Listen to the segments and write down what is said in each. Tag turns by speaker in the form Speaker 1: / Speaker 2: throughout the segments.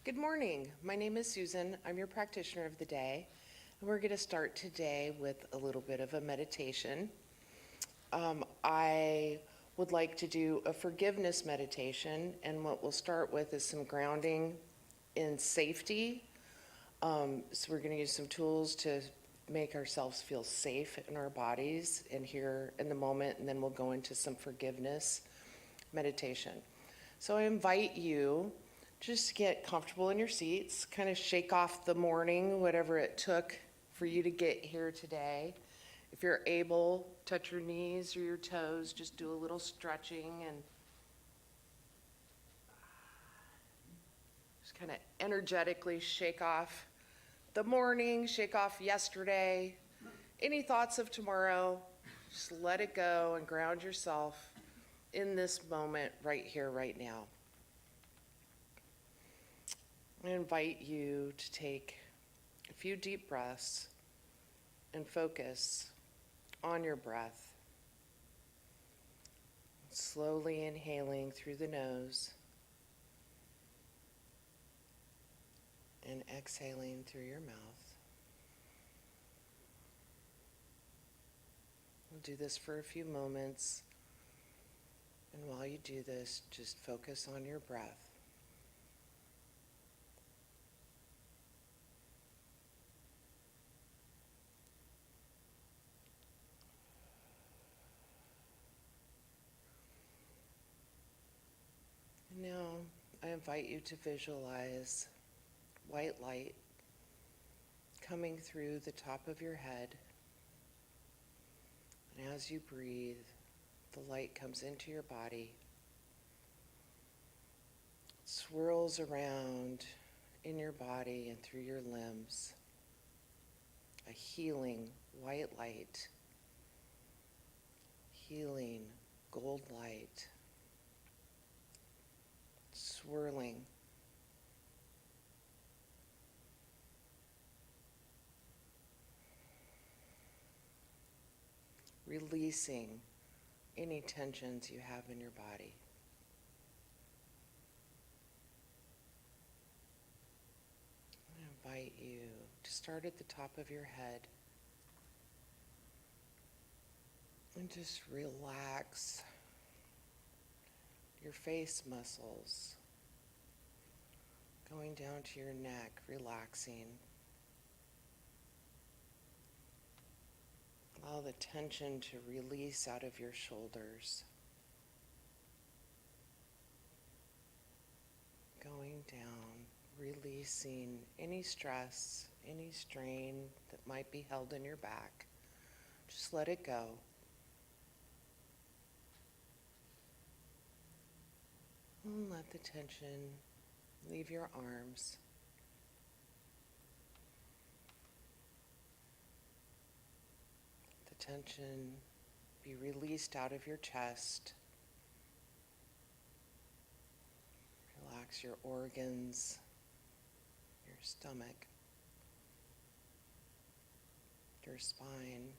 Speaker 1: Good morning. My name is Susan. I'm your practitioner of the day. And we're going to start today with a little bit of a meditation. I would like to do a forgiveness meditation, and what we'll start with is some grounding in safety. So we're going to use some tools to make ourselves feel safe in our bodies and here in the moment, and then we'll go into some forgiveness meditation. So I invite you just to get comfortable in your seats, kind of shake off the morning, whatever it took for you to get here today. If you're able, touch your knees or your toes, just do a little stretching and just kind of energetically shake off the morning, shake off yesterday. Any thoughts of tomorrow, just let it go and ground yourself in this moment right here, right now. I invite you to take a few deep breaths and focus on your breath. Slowly inhaling through the nose and exhaling through your mouth. We'll do this for a few moments, and while you do this, just focus on your breath. And now I invite you to visualize white light coming through the top of your head. And as you breathe, the light comes into your body, swirls around in your body and through your limbs. A healing white light, healing gold light, swirling. Releasing any tensions you have in your body. I invite you to start at the top of your head and just relax your face muscles, going down to your neck, relaxing. Allow the tension to release out of your shoulders. Going down, releasing any stress, any strain that might be held in your back. Just let it go. And let the tension leave your arms. The tension be released out of your chest. Relax your organs, your stomach, your spine.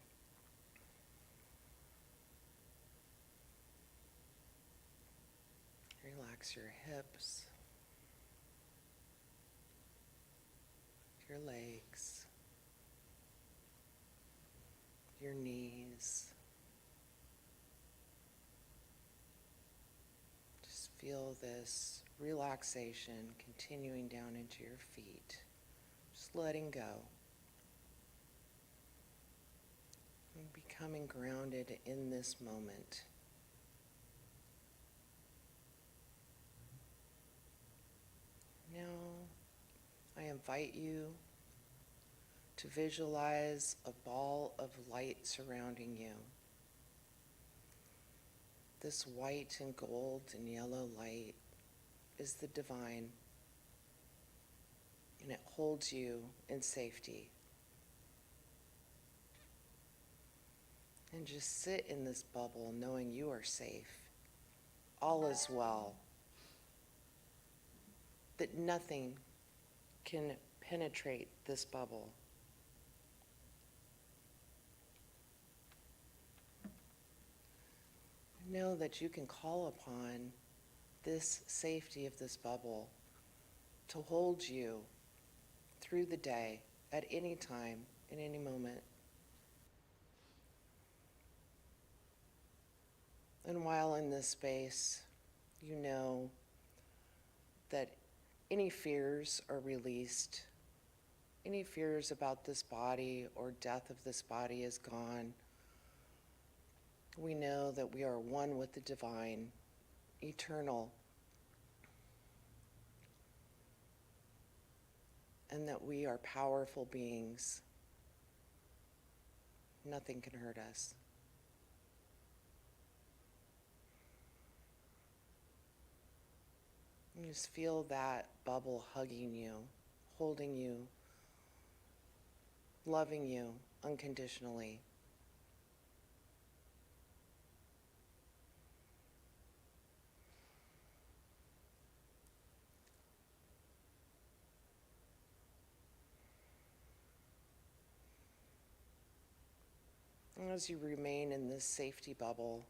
Speaker 1: Relax your hips, your legs, your knees. Just feel this relaxation continuing down into your feet. Just letting go. And becoming grounded in this moment. Now, I invite you to visualize a ball of light surrounding you. This white and gold and yellow light is the divine, and it holds you in safety. And just sit in this bubble knowing you are safe. All is well. That nothing can penetrate this bubble. Know that you can call upon this safety of this bubble to hold you through the day at any time, in any moment. And while in this space, you know that any fears are released. Any fears about this body or death of this body is gone. We know that we are one with the divine, eternal, and that we are powerful beings. Nothing can hurt us. You just feel that bubble hugging you, holding you, loving you unconditionally. And as you remain in this safety bubble,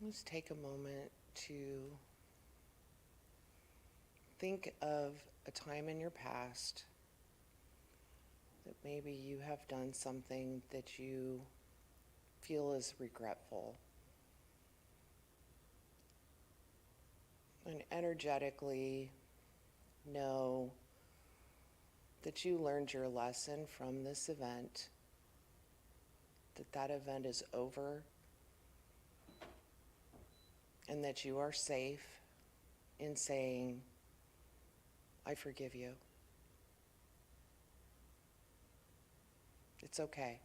Speaker 1: just take a moment to think of a time in your past that maybe you have done something that you feel is regretful. And energetically know that you learned your lesson from this event, that that event is over, and that you are safe in saying, I forgive you. It's okay.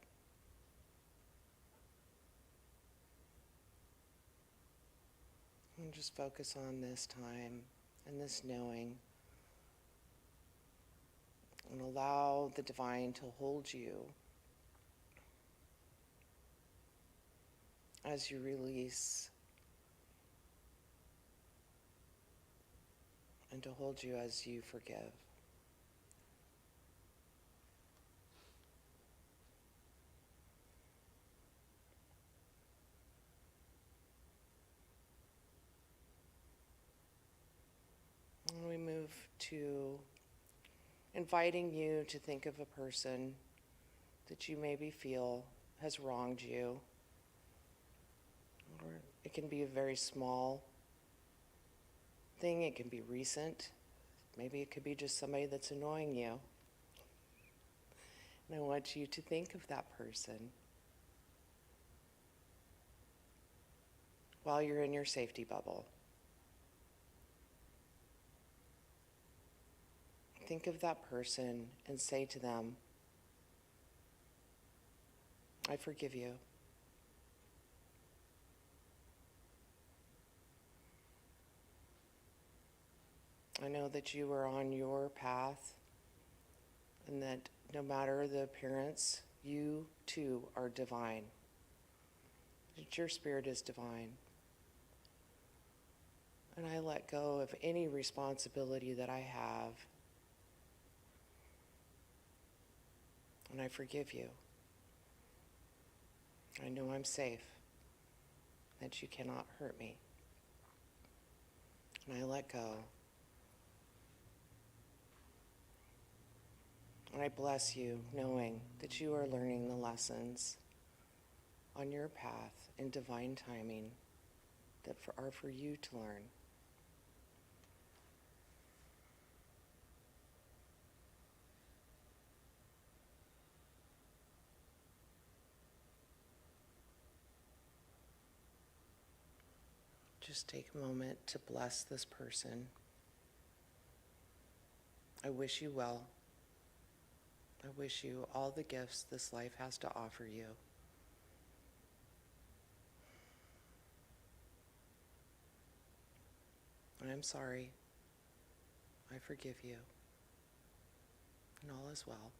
Speaker 1: And just focus on this time and this knowing, and allow the divine to hold you as you release, and to hold you as you forgive. And we move to inviting you to think of a person that you maybe feel has wronged you. Or it can be a very small thing, it can be recent. Maybe it could be just somebody that's annoying you. And I want you to think of that person while you're in your safety bubble. Think of that person and say to them, I forgive you. I know that you are on your path, and that no matter the appearance, you too are divine. That your spirit is divine. And I let go of any responsibility that I have. And I forgive you. I know I'm safe, that you cannot hurt me. And I let go. And I bless you, knowing that you are learning the lessons on your path in divine timing that are for you to learn. Just take a moment to bless this person. I wish you well. I wish you all the gifts this life has to offer you. And I'm sorry. I forgive you. And all is well.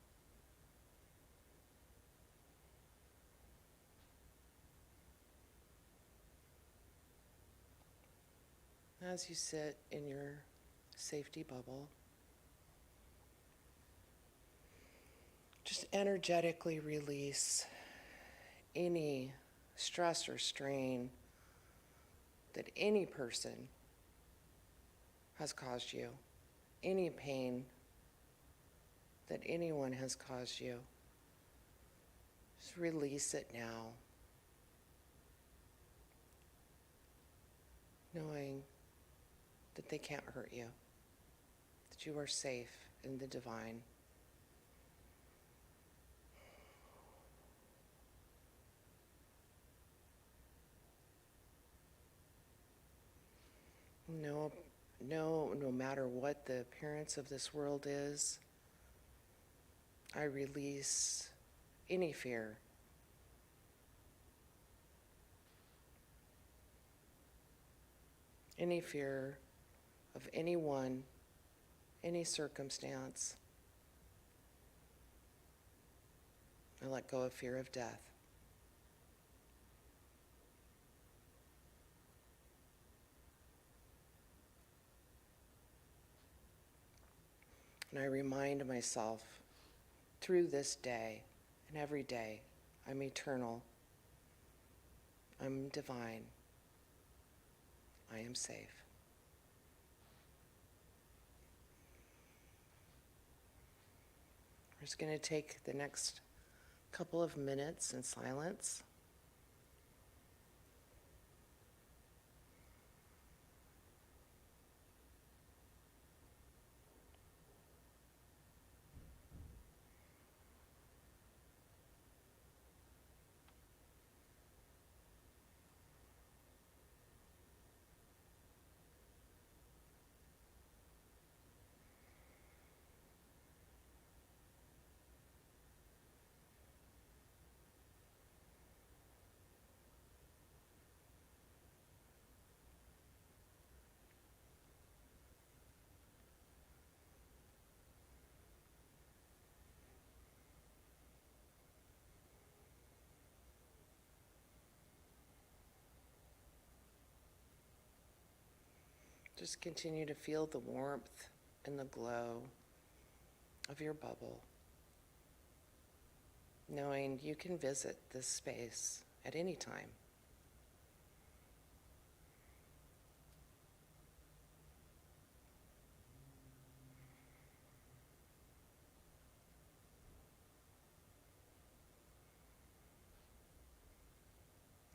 Speaker 1: As you sit in your safety bubble, just energetically release any stress or strain that any person has caused you, any pain that anyone has caused you. Just release it now, knowing that they can't hurt you, that you are safe in the divine. No matter what the appearance of this world is, I release any fear. Any fear of anyone, any circumstance. I let go of fear of death. And I remind myself through this day and every day, I'm eternal. I'm divine. I am safe. We're just going to take the next couple of minutes in silence. Just continue to feel the warmth and the glow of your bubble, knowing you can visit this space at any time.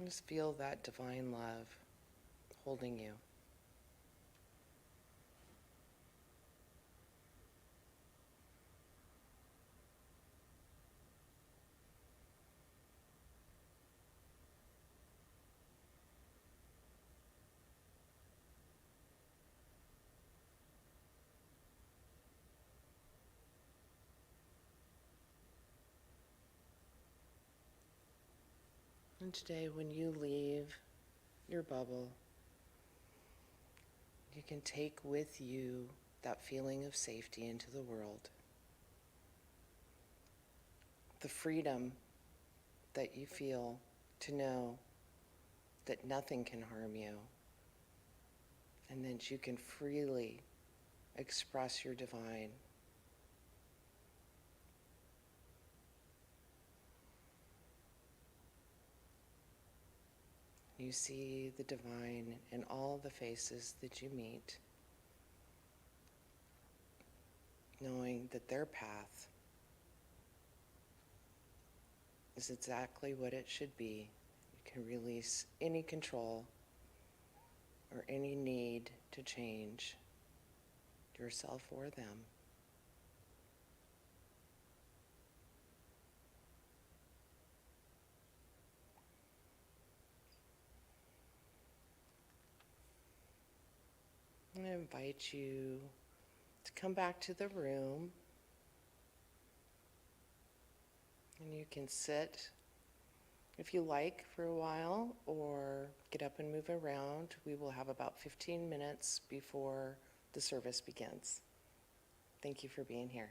Speaker 1: Just feel that divine love holding you. And today, when you leave your bubble, you can take with you that feeling of safety into the world. The freedom that you feel to know that nothing can harm you, and that you can freely express your divine. You see the divine in all the faces that you meet, knowing that their path is exactly what it should be. You can release any control or any need to change yourself or them. I invite you to come back to the room, and you can sit if you like for a while, or get up and move around. We will have about 15 minutes before the service begins. Thank you for being here.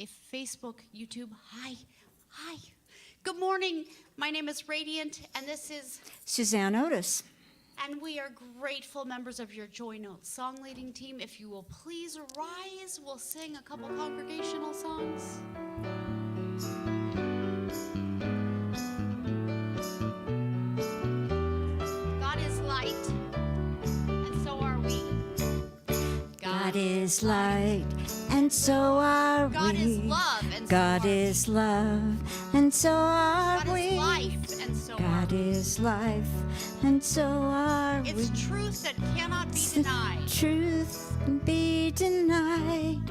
Speaker 2: a Facebook, YouTube. Hi. Good morning. My name is Radiant, and this is
Speaker 3: Suzanne Otis.
Speaker 2: And we are grateful members of your Joy Notes song leading team. If you will please rise, we'll sing a couple congregational songs. God is light, and so are we.
Speaker 3: God is light, and so are we.
Speaker 2: God is love, and so
Speaker 3: God
Speaker 2: are we.
Speaker 3: is love, and so are
Speaker 2: God
Speaker 3: we.
Speaker 2: is life, and so are
Speaker 3: God
Speaker 2: we.
Speaker 3: is life, and so are we.
Speaker 2: It's truth that cannot be denied.
Speaker 3: Truth be denied.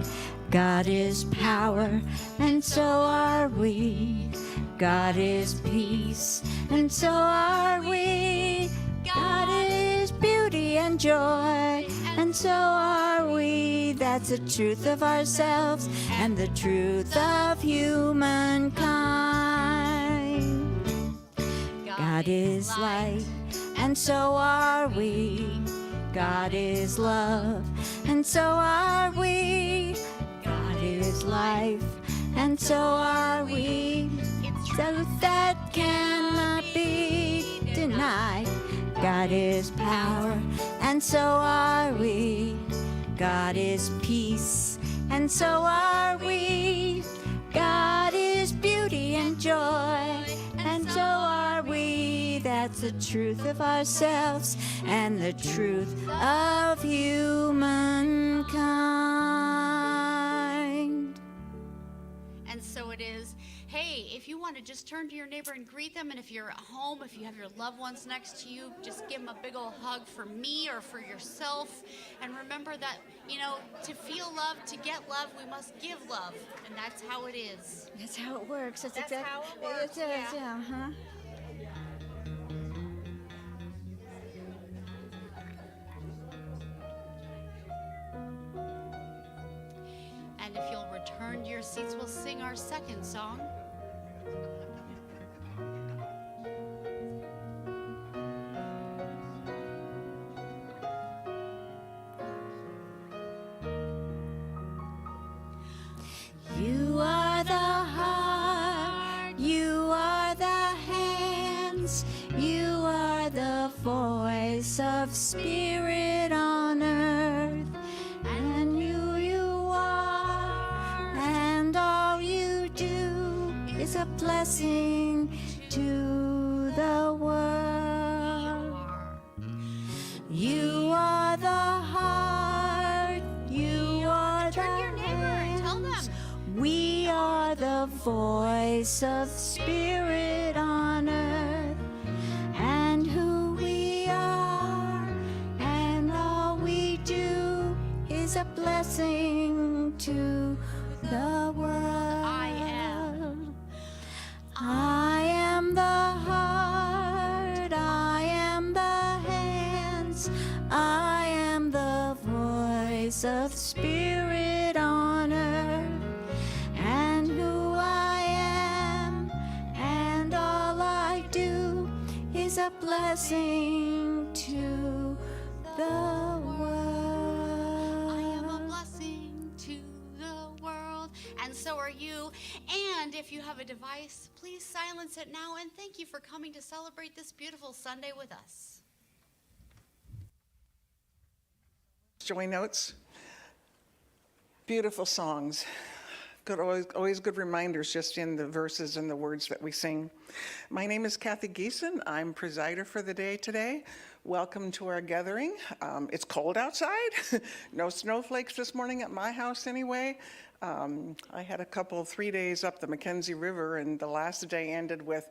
Speaker 3: God is power, and so are we. God is peace, and so are we. God is beauty and joy, and so are we. That's the truth of ourselves and the truth of humankind. God is light, and so are we. God is love, and so are we. God is life, and so are we. Truth that cannot be denied. God is power, and so are we. God is peace, and so are we. God is beauty and joy, and so are we. That's the truth of ourselves and the truth of humankind.
Speaker 2: And so it is. Hey, if you want to just turn to your neighbor and greet them, and if you're at home, if you have your loved ones next to you, just give them a big old hug for me or for yourself. And remember that, to feel love, to get love, we must give love. And that's how it is.
Speaker 3: That's how it works. That's
Speaker 2: how it works,
Speaker 3: It is, yeah. Huh?
Speaker 2: And if you'll return to your seats, we'll sing our second song.
Speaker 3: You are the heart, you are the hands, you are the voice of spirit on earth, and you are, and all you do is a blessing to the world. You are the heart, you are the
Speaker 2: Turn to your neighbor and tell them.
Speaker 3: we are the voice of spirit on earth, and who we are, and all we do is a blessing to the world. I am the heart, I am the hands, I am the voice of spirit on earth, and who I am, and all I do is a blessing to the world.
Speaker 2: I am a blessing to the world, and so are you. And if you have a device, please silence it now, and thank you for coming to celebrate this beautiful Sunday with us.
Speaker 4: Joy Notes, beautiful songs. Always good reminders just in the verses and the words that we sing. My name is Kathy Geeson. I'm presider for the day today. Welcome to our gathering. It's cold outside. No snowflakes this morning at my house anyway. I had a couple 3 days up the Mackenzie River, and the last day ended with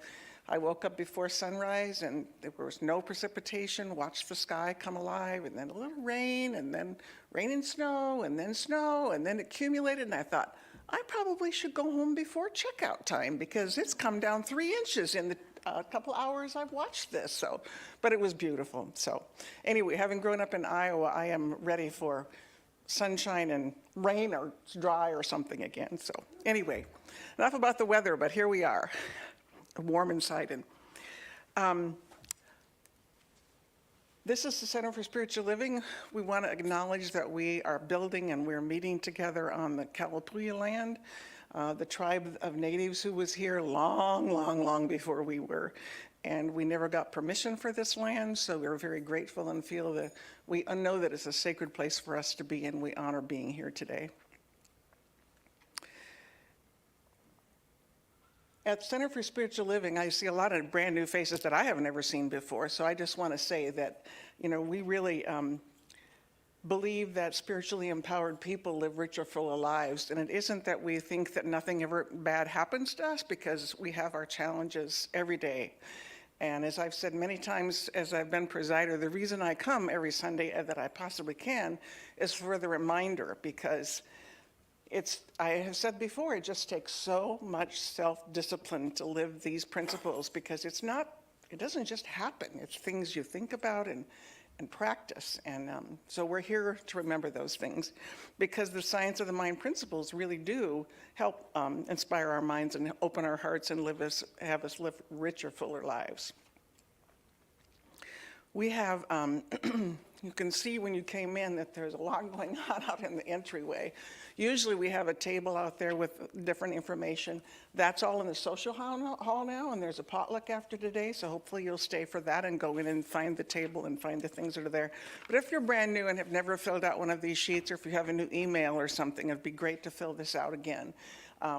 Speaker 4: I woke up before sunrise and there was no precipitation, watched the sky come alive, and then a little rain, and then rain and snow, and then accumulated, and I thought, I probably should go home before checkout time because it's come down 3 inches in the couple hours I've watched this. So, but it was beautiful. So anyway, having grown up in Iowa, I am ready for sunshine and rain or dry or something again. So anyway, enough about the weather, but here we are, warm inside. And this is the Center for Spiritual Living. We want to acknowledge that we are building and we're meeting together on the Kalapuya land. the tribe of natives who was here long, long, long before we were. And we never got permission for this land, so we're very grateful and feel that we know that it's a sacred place for us to be, and we honor being here today. At Center for Spiritual Living, I see a lot of brand new faces that I have never seen before, so I just want to say that, we really believe that spiritually empowered people live richer, fuller lives, and it isn't that we think that nothing ever bad happens to us, because we have our challenges every day. And as I've said many times as I've been presider, the reason I come every Sunday that I possibly can is for the reminder, because I have said before, it just takes so much self-discipline to live these principles, because it doesn't just happen. It's things you think about and practice. And so we're here to remember those things, because the science of the mind principles really do help inspire our minds and open our hearts and have us live richer, fuller lives. We have, you can see when you came in that there's a lot going on out in the entryway. Usually we have a table out there with different information. That's all in the social hall now, and there's a potluck after today, so hopefully you'll stay for that and go in and find the table and find the things that are there. But if you're brand new and have never filled out one of these sheets, or if you have a new email or something, it'd be great to fill this out again.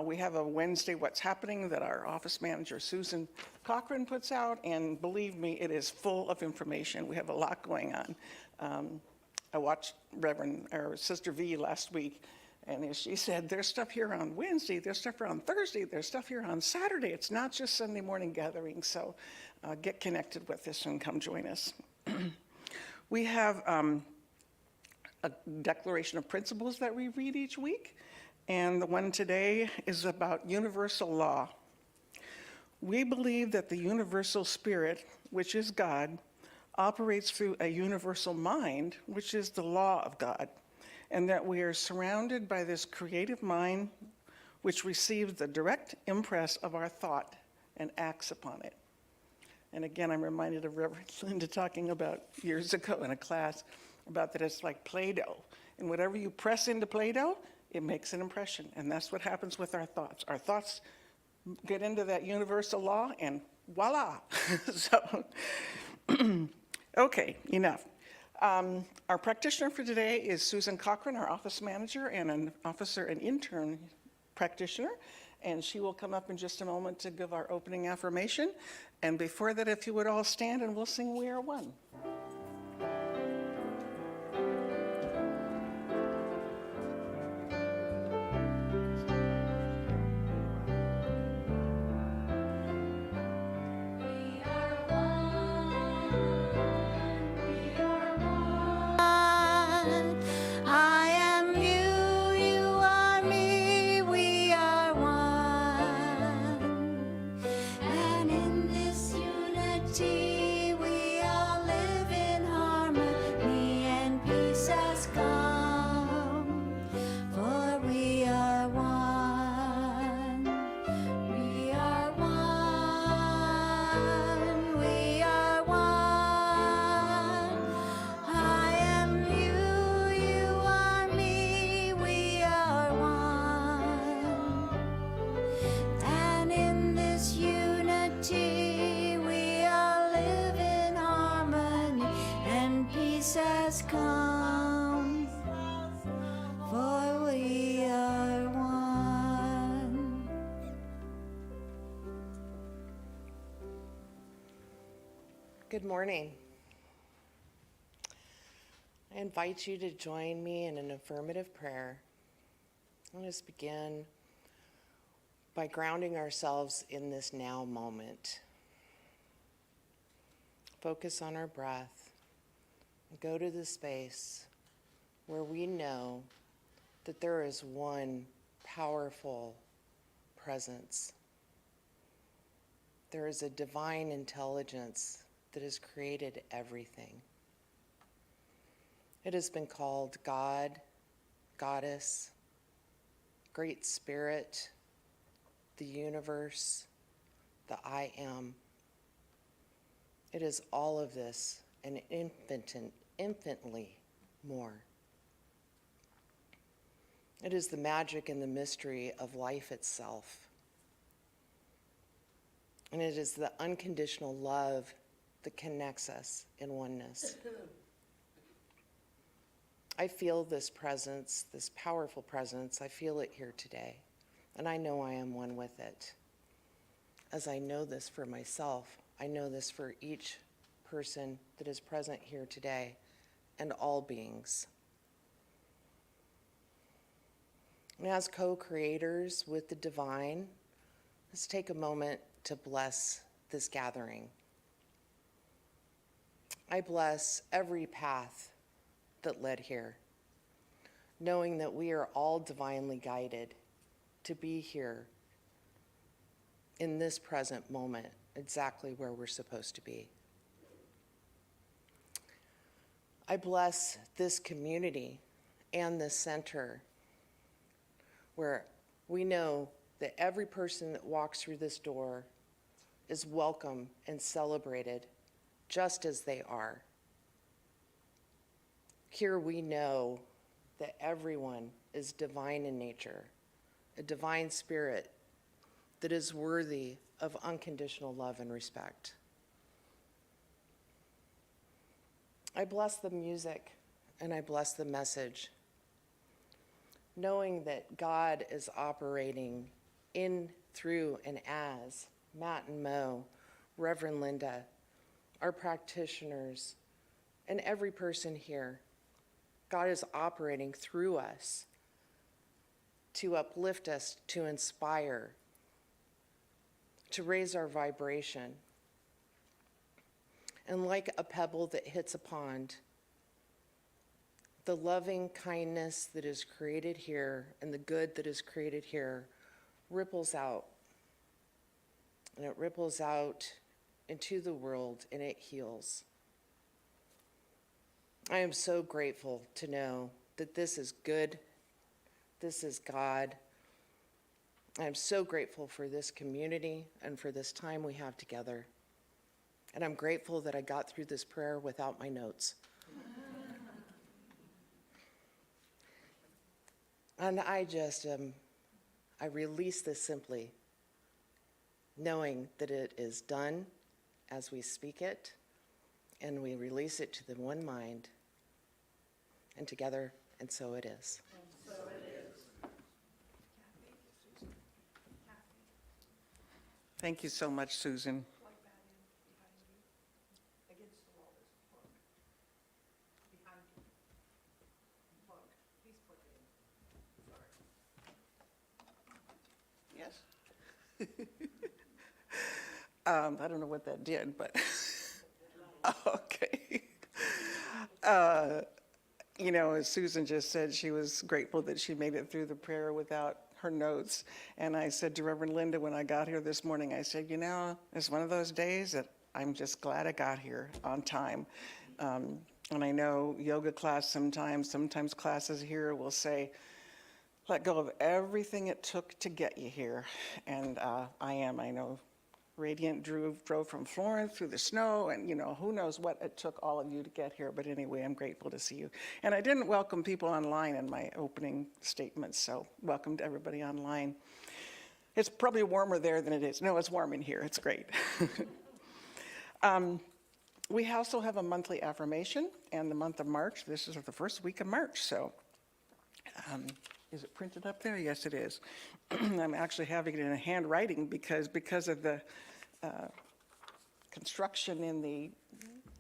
Speaker 4: We have a Wednesday What's Happening that our office manager, Susan Cochran, puts out, and believe me, it is full of information. We have a lot going on. I watched Sister V last week, and as she said, there's stuff here on Wednesday, there's stuff here on Thursday, there's stuff here on Saturday. It's not just Sunday morning gatherings, so get connected with us and come join us. We have a declaration of principles that we read each week. And the one today is about universal law. We believe that the universal spirit, which is God, operates through a universal mind, which is the law of God, and that we are surrounded by this creative mind, which receives the direct impress of our thought and acts upon it. And again, I'm reminded of Reverend Linda talking about years ago in a class about that it's like Play-Doh. And whatever you press into Play-Doh, it makes an impression, and that's what happens with our thoughts. Our thoughts get into that universal law, and voila. So, okay, enough. Our practitioner for today is Susan Cochran, our office manager and an officer and intern practitioner, and she will come up in just a moment to give our opening affirmation. And before that, if you would all stand, and we'll sing We Are One.
Speaker 3: has come, for we are one.
Speaker 1: Good morning. I invite you to join me in an affirmative prayer. Let us begin by grounding ourselves in this now moment. Focus on our breath. Go to the space where we know that there is one powerful presence. There is a divine intelligence that has created everything. It has been called God, Goddess, Great Spirit, the universe, the I Am. It is all of this and infinitely more. It is the magic and the mystery of life itself. And it is the unconditional love that connects us in oneness. I feel this presence, this powerful presence. I feel it here today. And I know I am one with it. As I know this for myself, I know this for each person that is present here today and all beings. And as co-creators with the divine, let's take a moment to bless this gathering. I bless every path that led here, knowing that we are all divinely guided to be here in this present moment, exactly where we're supposed to be. I bless this community and this center where we know that every person that walks through this door is welcome and celebrated just as they are. Here we know that everyone is divine in nature, a divine spirit that is worthy of unconditional love and respect. I bless the music and I bless the message, knowing that God is operating in, through, and as Matt and Mo, Reverend Linda, our practitioners, and every person here. God is operating through us to uplift us, to inspire, to raise our vibration. And like a pebble that hits a pond, the loving kindness that is created here and the good that is created here ripples out. And it ripples out into the world and it heals. I am so grateful to know that this is good. This is God. I am so grateful for this community and for this time we have together. And I'm grateful that I got through this prayer without my notes. And I release this simply, knowing that it is done as we speak it, and we release it to the one mind, and together, and so it is. And so it is.
Speaker 4: Thank you so much, Susan. Yes. I don't know what that did, but okay. You know, as Susan just said, she was grateful that she made it through the prayer without her notes. And I said to Reverend Linda when I got here this morning, I said, you know, it's one of those days that I'm just glad I got here on time. And I know yoga class sometimes classes here will say, let go of everything it took to get you here. And I know Radiant drove from Florence through the snow, and you know, who knows what it took all of you to get here, but anyway, I'm grateful to see you. And I didn't welcome people online in my opening statements, so welcome to everybody online. It's probably warmer there than it is. No, it's warm in here, it's great. We also have a monthly affirmation, and the month of March, this is the first week of March, so is it printed up there? Yes, it is. I'm actually having it in handwriting because of the construction in the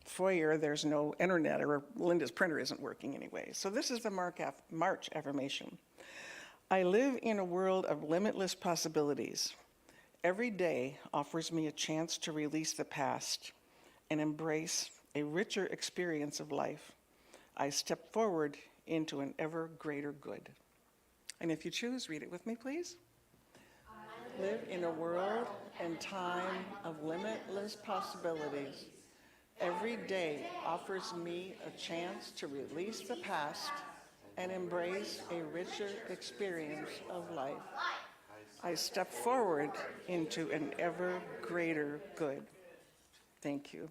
Speaker 4: foyer, there's no internet, or Linda's printer isn't working anyway. So this is the March affirmation. I live in a world of limitless possibilities. Every day offers me a chance to release the past and embrace a richer experience of life. I step forward into an ever greater good. And if you choose, read it with me, please. I live in a world and time of limitless possibilities. Every day offers me a chance to release the past and embrace a richer experience of life. I step forward into an ever greater good. Thank you.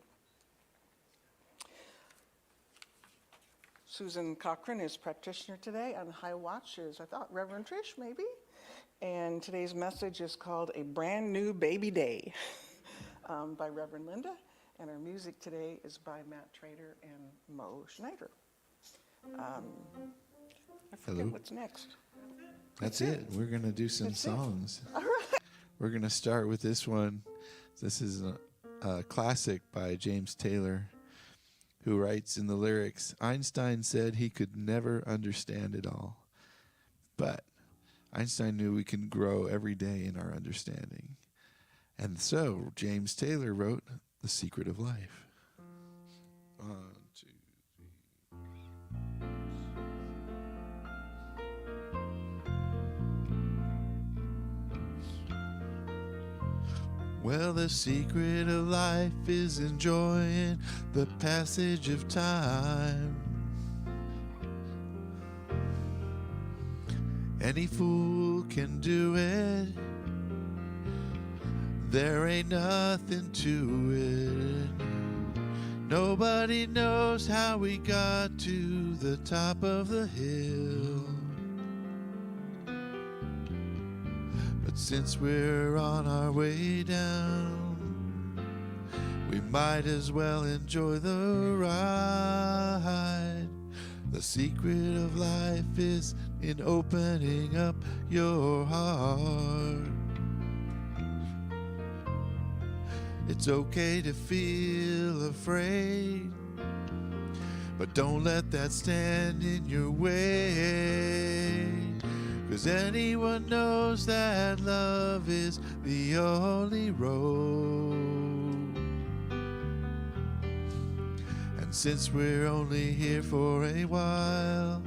Speaker 4: Susan Cochran is practitioner today, and High Watch is, I thought, Reverend Trish, maybe? And today's message is called A Brand New Baby Day by Reverend Linda. And our music today is by Matt Trader and Mo Schneider. I forget
Speaker 5: Hello.
Speaker 4: what's next.
Speaker 5: That's it. We're going to do some songs.
Speaker 4: All right.
Speaker 5: We're going to start with this one. This is a classic by James Taylor, who writes in the lyrics, Einstein said he could never understand it all. But Einstein knew we can grow every day in our understanding. And so James Taylor wrote The Secret of Life. 1, 2, 3. Well, the secret of life is enjoying the passage of time. Any fool can do it. There ain't nothing to it. Nobody knows how we got to the top of the hill. But since we're on our way down, we might as well enjoy the ride. The secret of life is in opening up your heart. It's okay to feel afraid, but don't let that stand in your way. 'Cause anyone knows that love is the only road. And since we're only here for a while,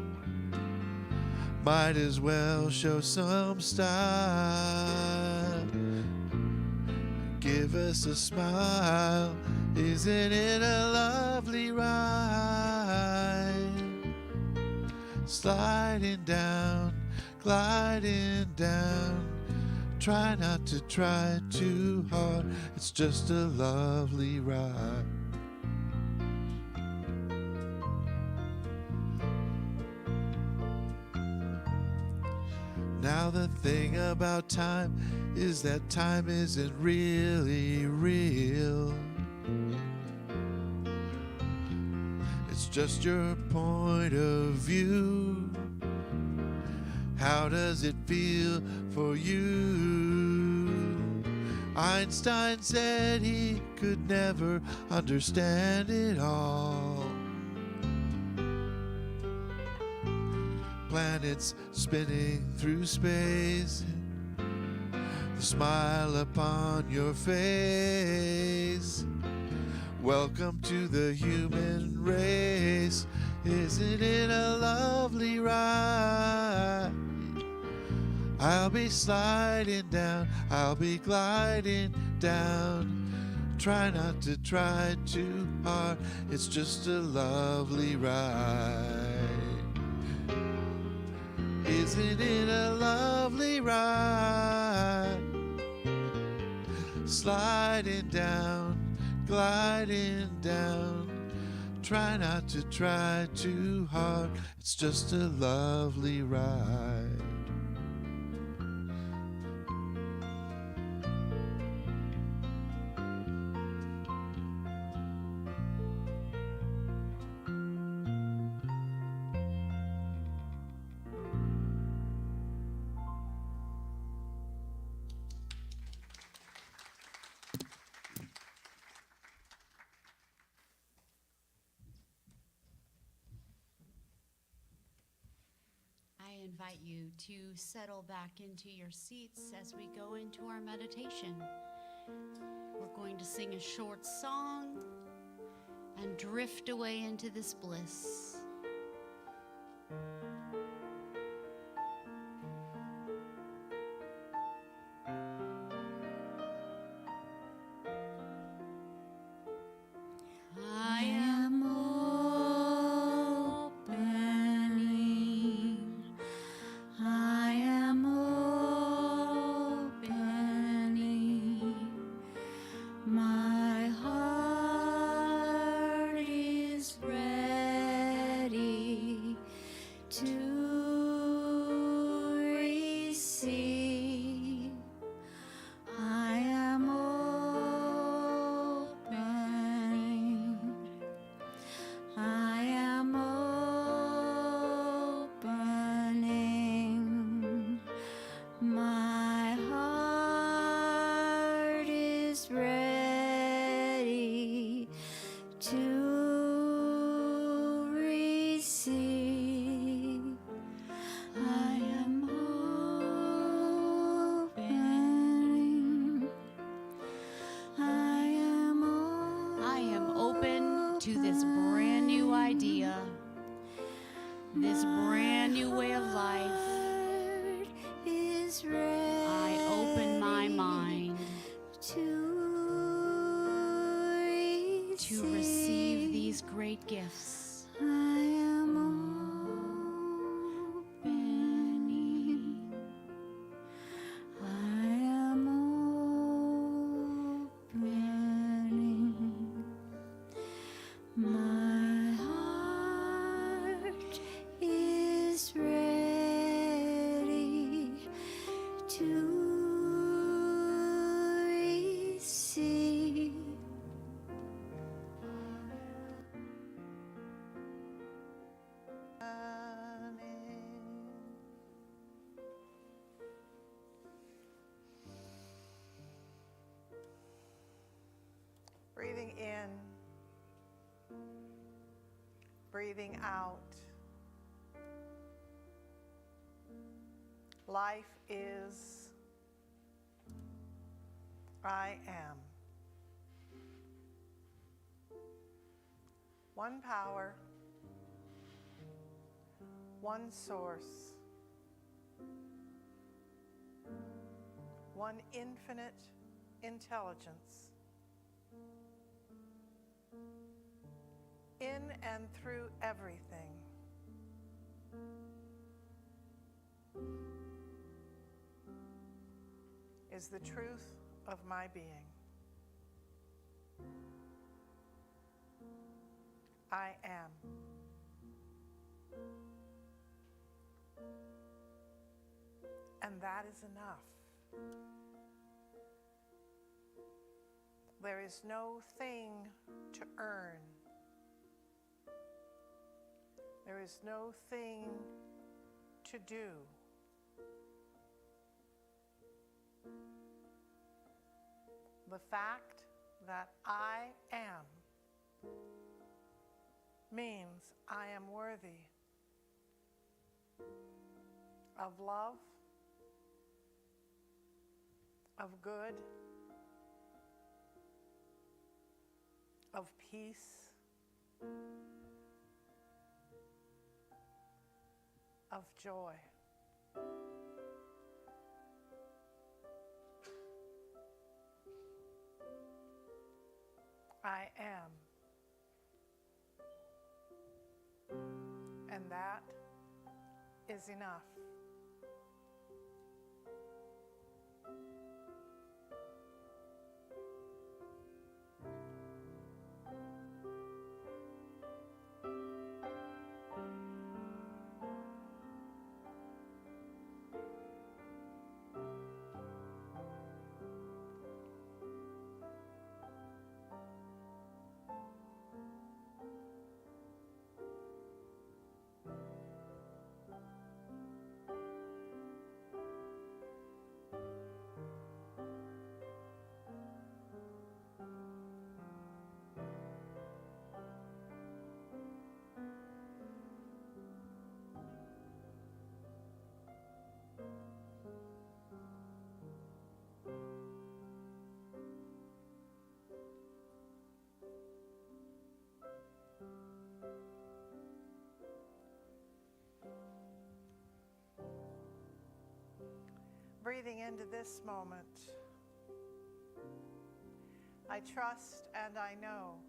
Speaker 5: might as well show some style. Give us a smile, isn't it a lovely ride? Sliding down, gliding down. Try not to try too hard, it's just a lovely ride. Now the thing about time is that time isn't really real. It's just your point of view. How does it feel for you? Einstein said he could never understand it all. Planets spinning through space, the smile upon your face. Welcome to the human race. Isn't it a lovely ride? I'll be sliding down, I'll be gliding down. Try not to try too hard, it's just a lovely ride. Isn't it a lovely ride? Sliding down, gliding down. Try not to try too hard, it's just a lovely ride.
Speaker 2: I invite you to settle back into your seats as we go into our meditation. We're going to sing a short song and drift away into this bliss. I am opening. I am opening. My heart is ready. great gifts.
Speaker 3: I am opening. I am opening. My heart is ready to receive.
Speaker 6: Breathing in, breathing out. Life is, I am. One power, one source, one infinite intelligence. In and through everything. Is the truth of my being. I am. And that is enough. There is no thing to earn. There is no thing to do. The fact that I am means I am worthy of love, of good, of peace, of joy. I am. And that is enough. Breathing into this moment, I trust and I know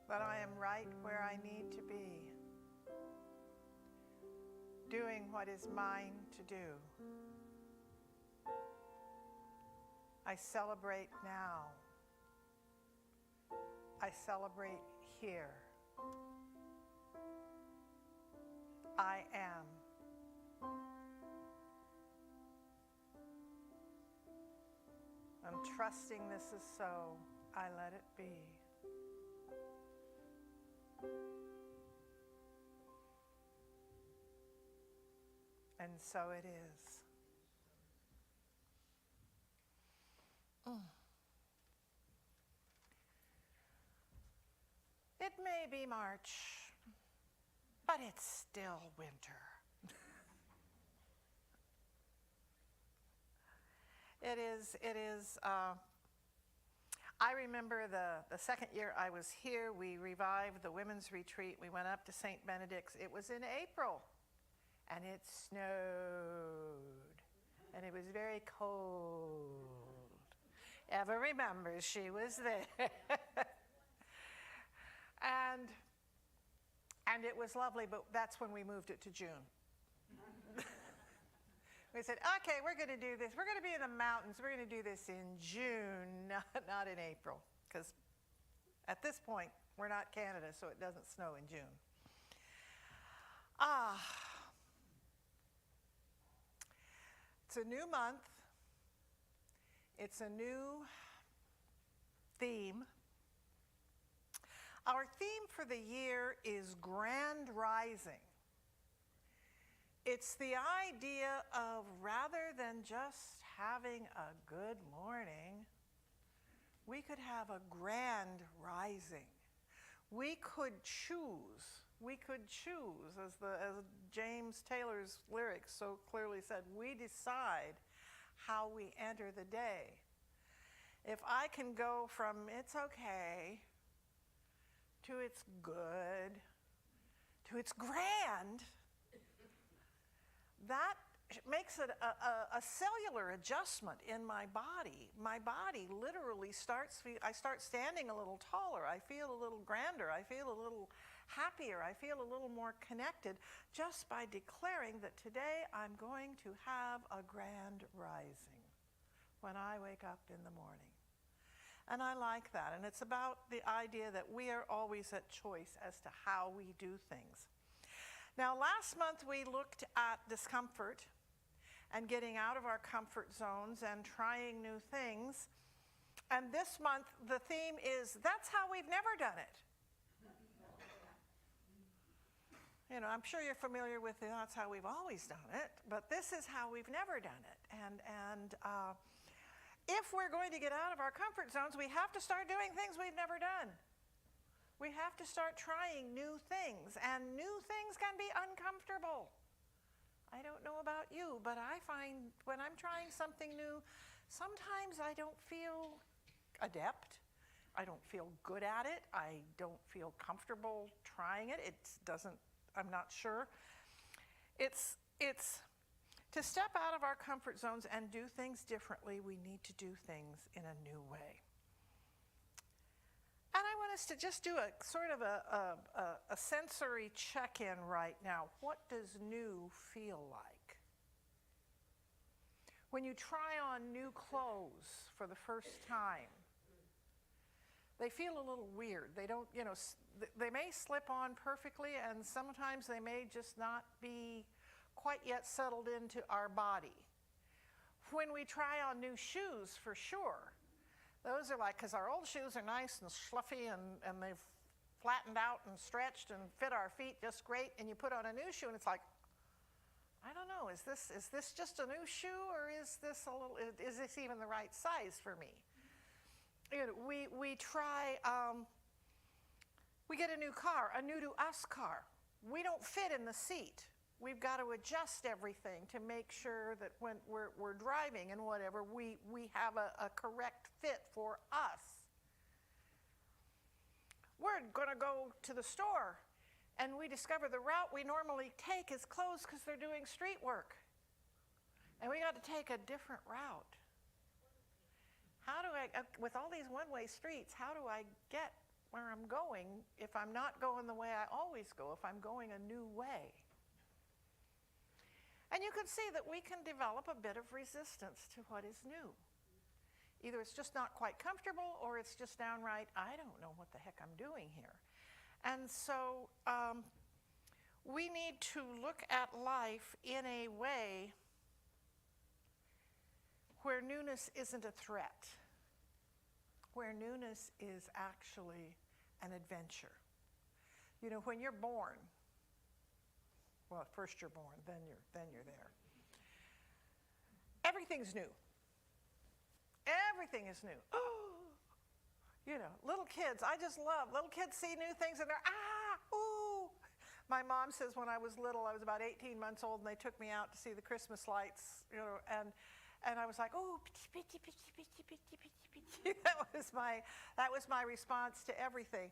Speaker 6: that I am right where I need to be, doing what is mine to do. I celebrate now. I celebrate here. I am. I'm trusting this is so. I let it be. And so it is. It may be March, but it's still winter. It is, I remember the second year I was here, we revived the women's retreat. We went up to St. Benedict's. It was in April, and it snowed, and it was very cold. Eva remembers, she was there. And it was lovely, but that's when we moved it to June. We said, okay, we're going to do this. We're going to be in the mountains. We're going to do this in June, not in April, because at this point, we're not Canada, so it doesn't snow in June. It's a new month. It's a new theme. Our theme for the year is Grand Rising. It's the idea of rather than just having a good morning, we could have a grand rising. We could choose, as James Taylor's lyrics so clearly said, we decide how we enter the day. If I can go from it's okay to it's good to it's grand, that makes it a cellular adjustment in my body. My body literally I start standing a little taller. I feel a little grander. I feel a little happier. I feel a little more connected just by declaring that today I'm going to have a grand rising when I wake up in the morning. And I like that. And it's about the idea that we are always at choice as to how we do things. Now, last month we looked at discomfort and getting out of our comfort zones and trying new things. And this month the theme is, that's how we've never done it. You know, I'm sure you're familiar with that's how we've always done it, but this is how we've never done it. And if we're going to get out of our comfort zones, we have to start doing things we've never done. We have to start trying new things, and new things can be uncomfortable. I don't know about you, but I find when I'm trying something new, sometimes I don't feel adept. I don't feel good at it. I don't feel comfortable trying it. I'm not sure. It's to step out of our comfort zones and do things differently, we need to do things in a new way. And I want us to just do a sort of a sensory check-in right now. What does new feel like? When you try on new clothes for the first time, they feel a little weird. They don't, they may slip on perfectly, and sometimes they may just not be quite yet settled into our body. When we try on new shoes, for sure, those are because our old shoes are nice and fluffy and they've flattened out and stretched and fit our feet just great, and you put on a new shoe and it's like, I don't know, is this just a new shoe, or is this even the right size for me? We try, we get a new car, a new to us car. We don't fit in the seat. We've got to adjust everything to make sure that when we're driving and whatever, we have a correct fit for us. We're going to go to the store, and we discover the route we normally take is closed because they're doing street work. And we got to take a different route. How do I, with all these one-way streets, how do I get where I'm going if I'm not going the way I always go, if I'm going a new way? And you can see that we can develop a bit of resistance to what is new. Either it's just not quite comfortable, or it's just downright, I don't know what the heck I'm doing here. And so we need to look at life in a way where newness isn't a threat, where newness is actually an adventure. You know, when you're born, well, first you're born, then you're there. Everything's new. Everything is new. Little kids, I just love, little kids see new things and they're, ooh. My mom says when I was little, I was about 18 months old, and they took me out to see the Christmas lights, and I was like, oh, pitchy, pitchy, pitchy, pitchy, pitchy, pitchy. That was my response to everything.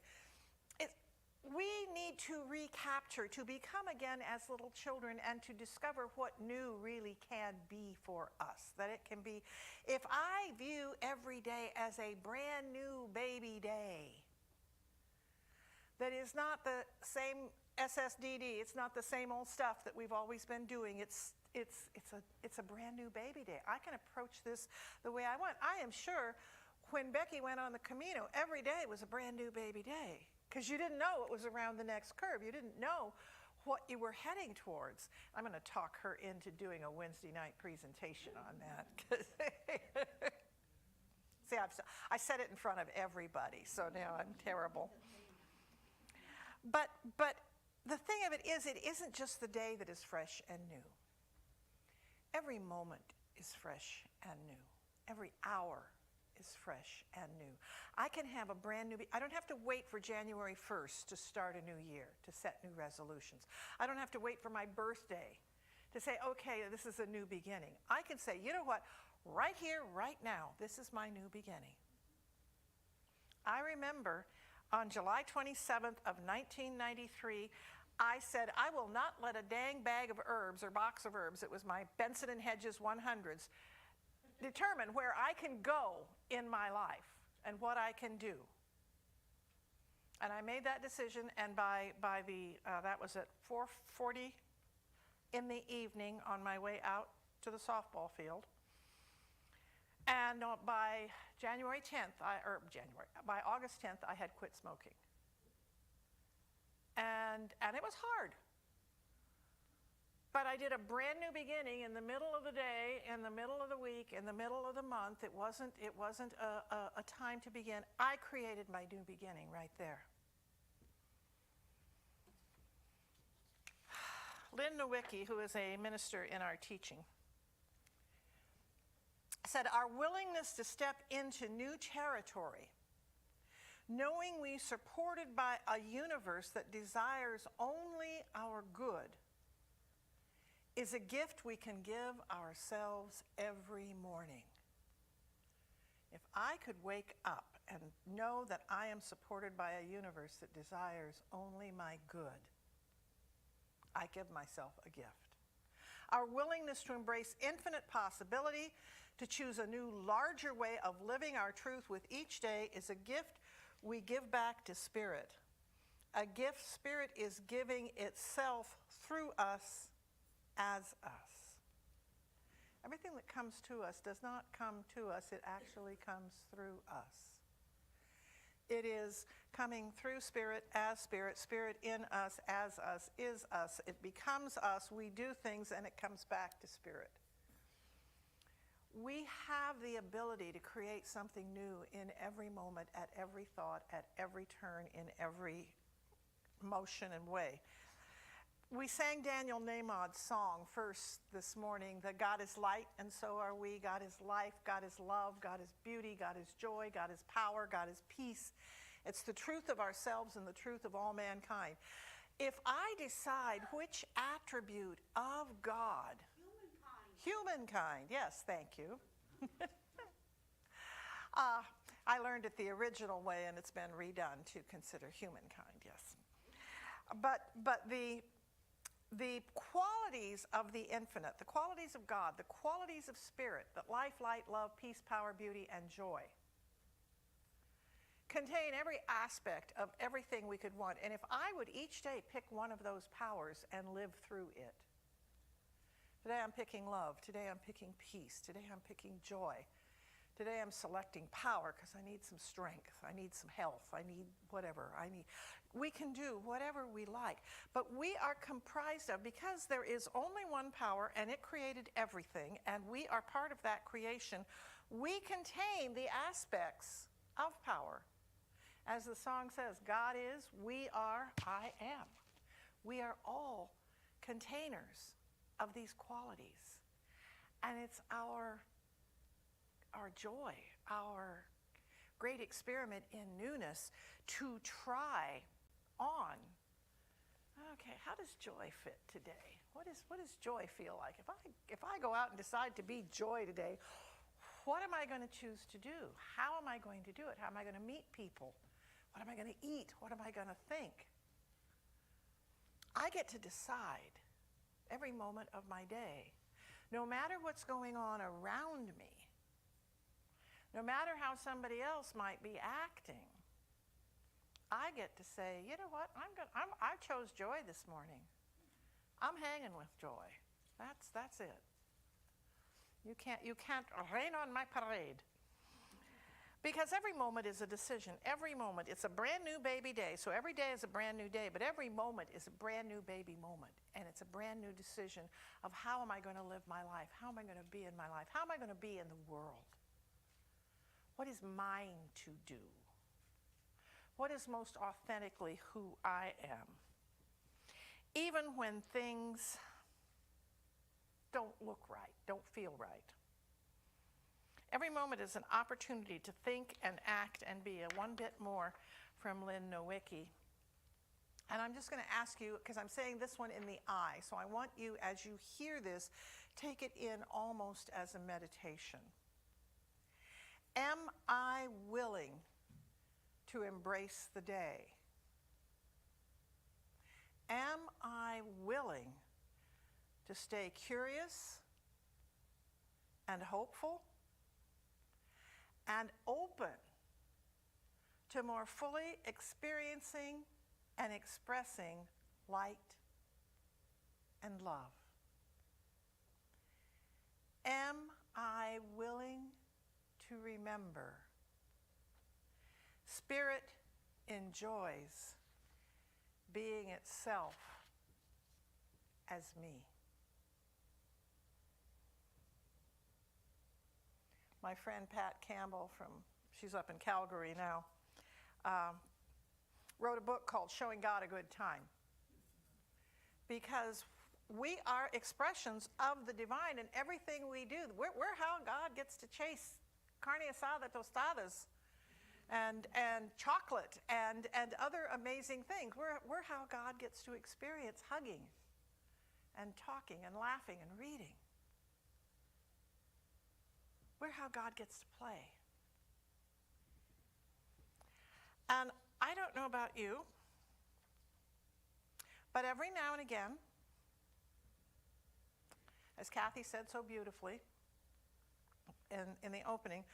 Speaker 6: We need to recapture, to become again as little children, and to discover what new really can be for us. That it can be, if I view every day as a brand new baby day, that is not the same SSDD. It's not the same old stuff that we've always been doing. It's a brand new baby day. I can approach this the way I want. I am sure when Becky went on the Camino, every day was a brand new baby day because you didn't know what was around the next curve. You didn't know what you were heading towards. I'm going to talk her into doing a Wednesday night presentation on that. See, I said it in front of everybody, so now I'm terrible. But the thing of it is, it isn't just the day that is fresh and new. Every moment is fresh and new. Every hour is fresh and new. I can have a brand new, I don't have to wait for January 1st to start a new year, to set new resolutions. I don't have to wait for my birthday to say, okay, this is a new beginning. I can say, you know what, right here, right now, this is my new beginning. I remember on July 27th of 1993, I said, I will not let a dang bag of herbs or box of herbs, it was my Benson & Hedges 100s, determine where I can go in my life and what I can do. And I made that decision, and by the, that was at 4:40 in the evening on my way out to the softball field. And by January 10th, by August 10th, I had quit smoking. And it was hard. But I did a brand new beginning in the middle of the day, in the middle of the week, in the middle of the month. It wasn't a time to begin. I created my new beginning right there. Lynn Nowicki, who is a minister in our teaching, said, our willingness to step into new territory, knowing we supported by a universe that desires only our good, is a gift we can give ourselves every morning. If I could wake up and know that I am supported by a universe that desires only my good, I give myself a gift. Our willingness to embrace infinite possibility, to choose a new, larger way of living our truth with each day is a gift we give back to Spirit. A gift Spirit is giving itself through us as us. Everything that comes to us does not come to us, it actually comes through us. It is coming through Spirit, as Spirit, Spirit in us, as us, is us. It becomes us, we do things, and it comes back to Spirit. We have the ability to create something new in every moment, at every thought, at every turn, in every motion and way. We sang Daniel Nahmod's song first this morning, that God is light and so are we. God is life, God is love, God is beauty, God is joy, God is power, God is peace. It's the truth of ourselves and the truth of all mankind. If I decide which attribute of God, humankind, yes, thank you. I learned it the original way, and it's been redone to consider humankind, yes. But the qualities of the infinite, the qualities of God, the qualities of Spirit, that life, light, love, peace, power, beauty, and joy, contain every aspect of everything we could want. And if I would each day pick one of those powers and live through it. Today I'm picking love. Today I'm picking peace. Today I'm picking joy. Today I'm selecting power because I need some strength. I need some health. I need whatever. We can do whatever we like. But we are comprised of, because there is only one power and it created everything, and we are part of that creation, we contain the aspects of power. As the song says, God is, we are, I am. We are all containers of these qualities. And it's our joy, our great experiment in newness to try on. Okay, how does joy fit today? What does joy feel like? If I go out and decide to be joy today, what am I going to choose to do? How am I going to do it? How am I going to meet people? What am I going to eat? What am I going to think? I get to decide every moment of my day, no matter what's going on around me, no matter how somebody else might be acting, I get to say, you know what, I chose joy this morning. I'm hanging with joy. That's it. You can't rain on my parade. Because every moment is a decision. Every moment, it's a brand new baby day. So every day is a brand new day, but every moment is a brand new baby moment. And it's a brand new decision of how am I going to live my life? How am I going to be in my life? How am I going to be in the world? What is mine to do? What is most authentically who I am? Even when things don't look right, don't feel right. Every moment is an opportunity to think and act and be. A one bit more from Lynn Nowicki. And I'm just going to ask you, because I'm saying this one in the I, so I want you, as you hear this, take it in almost as a meditation. Am I willing to embrace the day? Am I willing to stay curious and hopeful and open to more fully experiencing and expressing light and love? Am I willing to remember? Spirit enjoys being itself as me. My friend Pat Campbell she's up in Calgary now, wrote a book called Showing God a Good Time. Because we are expressions of the divine in everything we do. We're how God gets to chase carne asada tostadas and chocolate and other amazing things. We're how God gets to experience hugging and talking and laughing and reading. We're how God gets to play. And I don't know about you, but every now and again, as Kathy said so beautifully in the opening,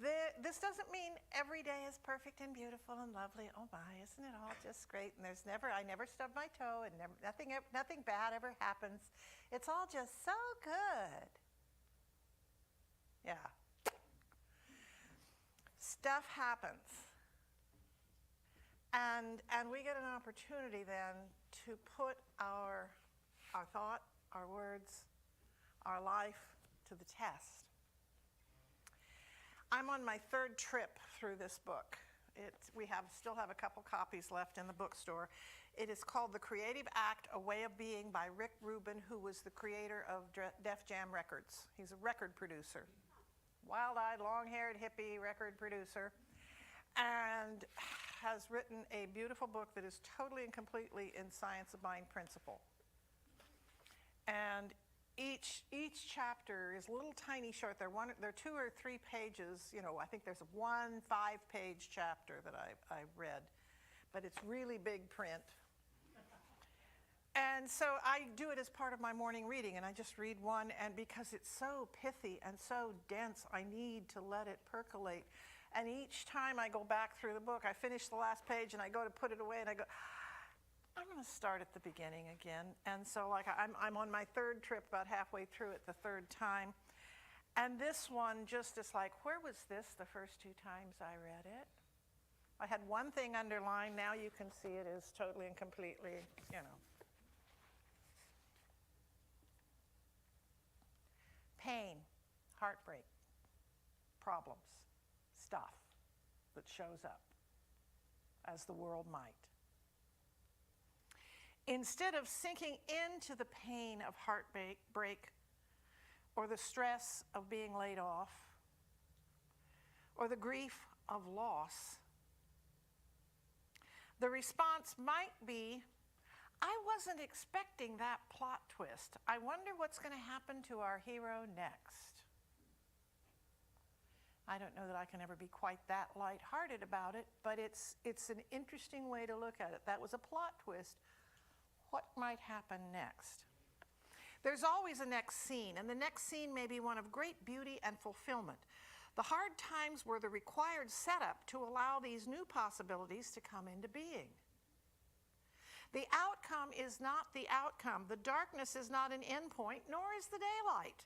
Speaker 6: this doesn't mean every day is perfect and beautiful and lovely. Oh my, isn't it all just great? And I never stub my toe, and nothing bad ever happens. It's all just so good. Yeah. Stuff happens. And we get an opportunity then to put our thought, our words, our life to the test. I'm on my third trip through this book. We still have a couple copies left in the bookstore. It is called The Creative Act, A Way of Being by Rick Rubin, who was the creator of Def Jam Records. He's a record producer. Wild-eyed, long-haired, hippie record producer. And has written a beautiful book that is totally and completely in science of mind principle. And each chapter is a little tiny short. They're 2 or 3 pages. I think there's one 5-page chapter that I read, but it's really big print. And so I do it as part of my morning reading, and I just read one, and because it's so pithy and so dense, I need to let it percolate. And each time I go back through the book, I finish the last page and I go to put it away and I go, I'm going to start at the beginning again. And so I'm on my third trip, about halfway through it the third time. And this one just is like, where was this the first 2 times I read it? I had one thing underlined. Now you can see it is totally and completely, Pain, heartbreak, problems, stuff that shows up as the world might. Instead of sinking into the pain of heartbreak or the stress of being laid off or the grief of loss, the response might be, I wasn't expecting that plot twist. I wonder what's going to happen to our hero next. I don't know that I can ever be quite that lighthearted about it, but it's an interesting way to look at it. That was a plot twist. What might happen next? There's always a next scene, and the next scene may be one of great beauty and fulfillment. The hard times were the required setup to allow these new possibilities to come into being. The outcome is not the outcome. The darkness is not an endpoint, nor is the daylight.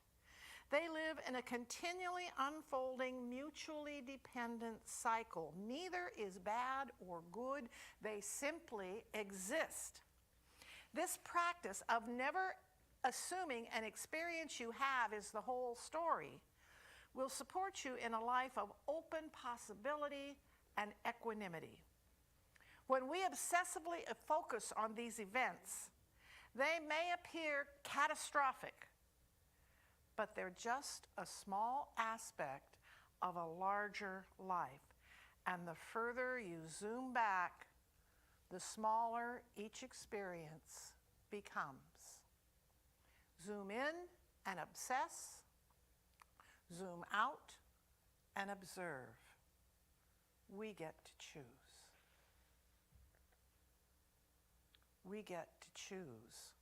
Speaker 6: They live in a continually unfolding, mutually dependent cycle. Neither is bad or good. They simply exist. This practice of never assuming an experience you have is the whole story will support you in a life of open possibility and equanimity. When we obsessively focus on these events, they may appear catastrophic, but they're just a small aspect of a larger life. And the further you zoom back, the smaller each experience becomes. Zoom in and obsess. Zoom out and observe. We get to choose. We get to choose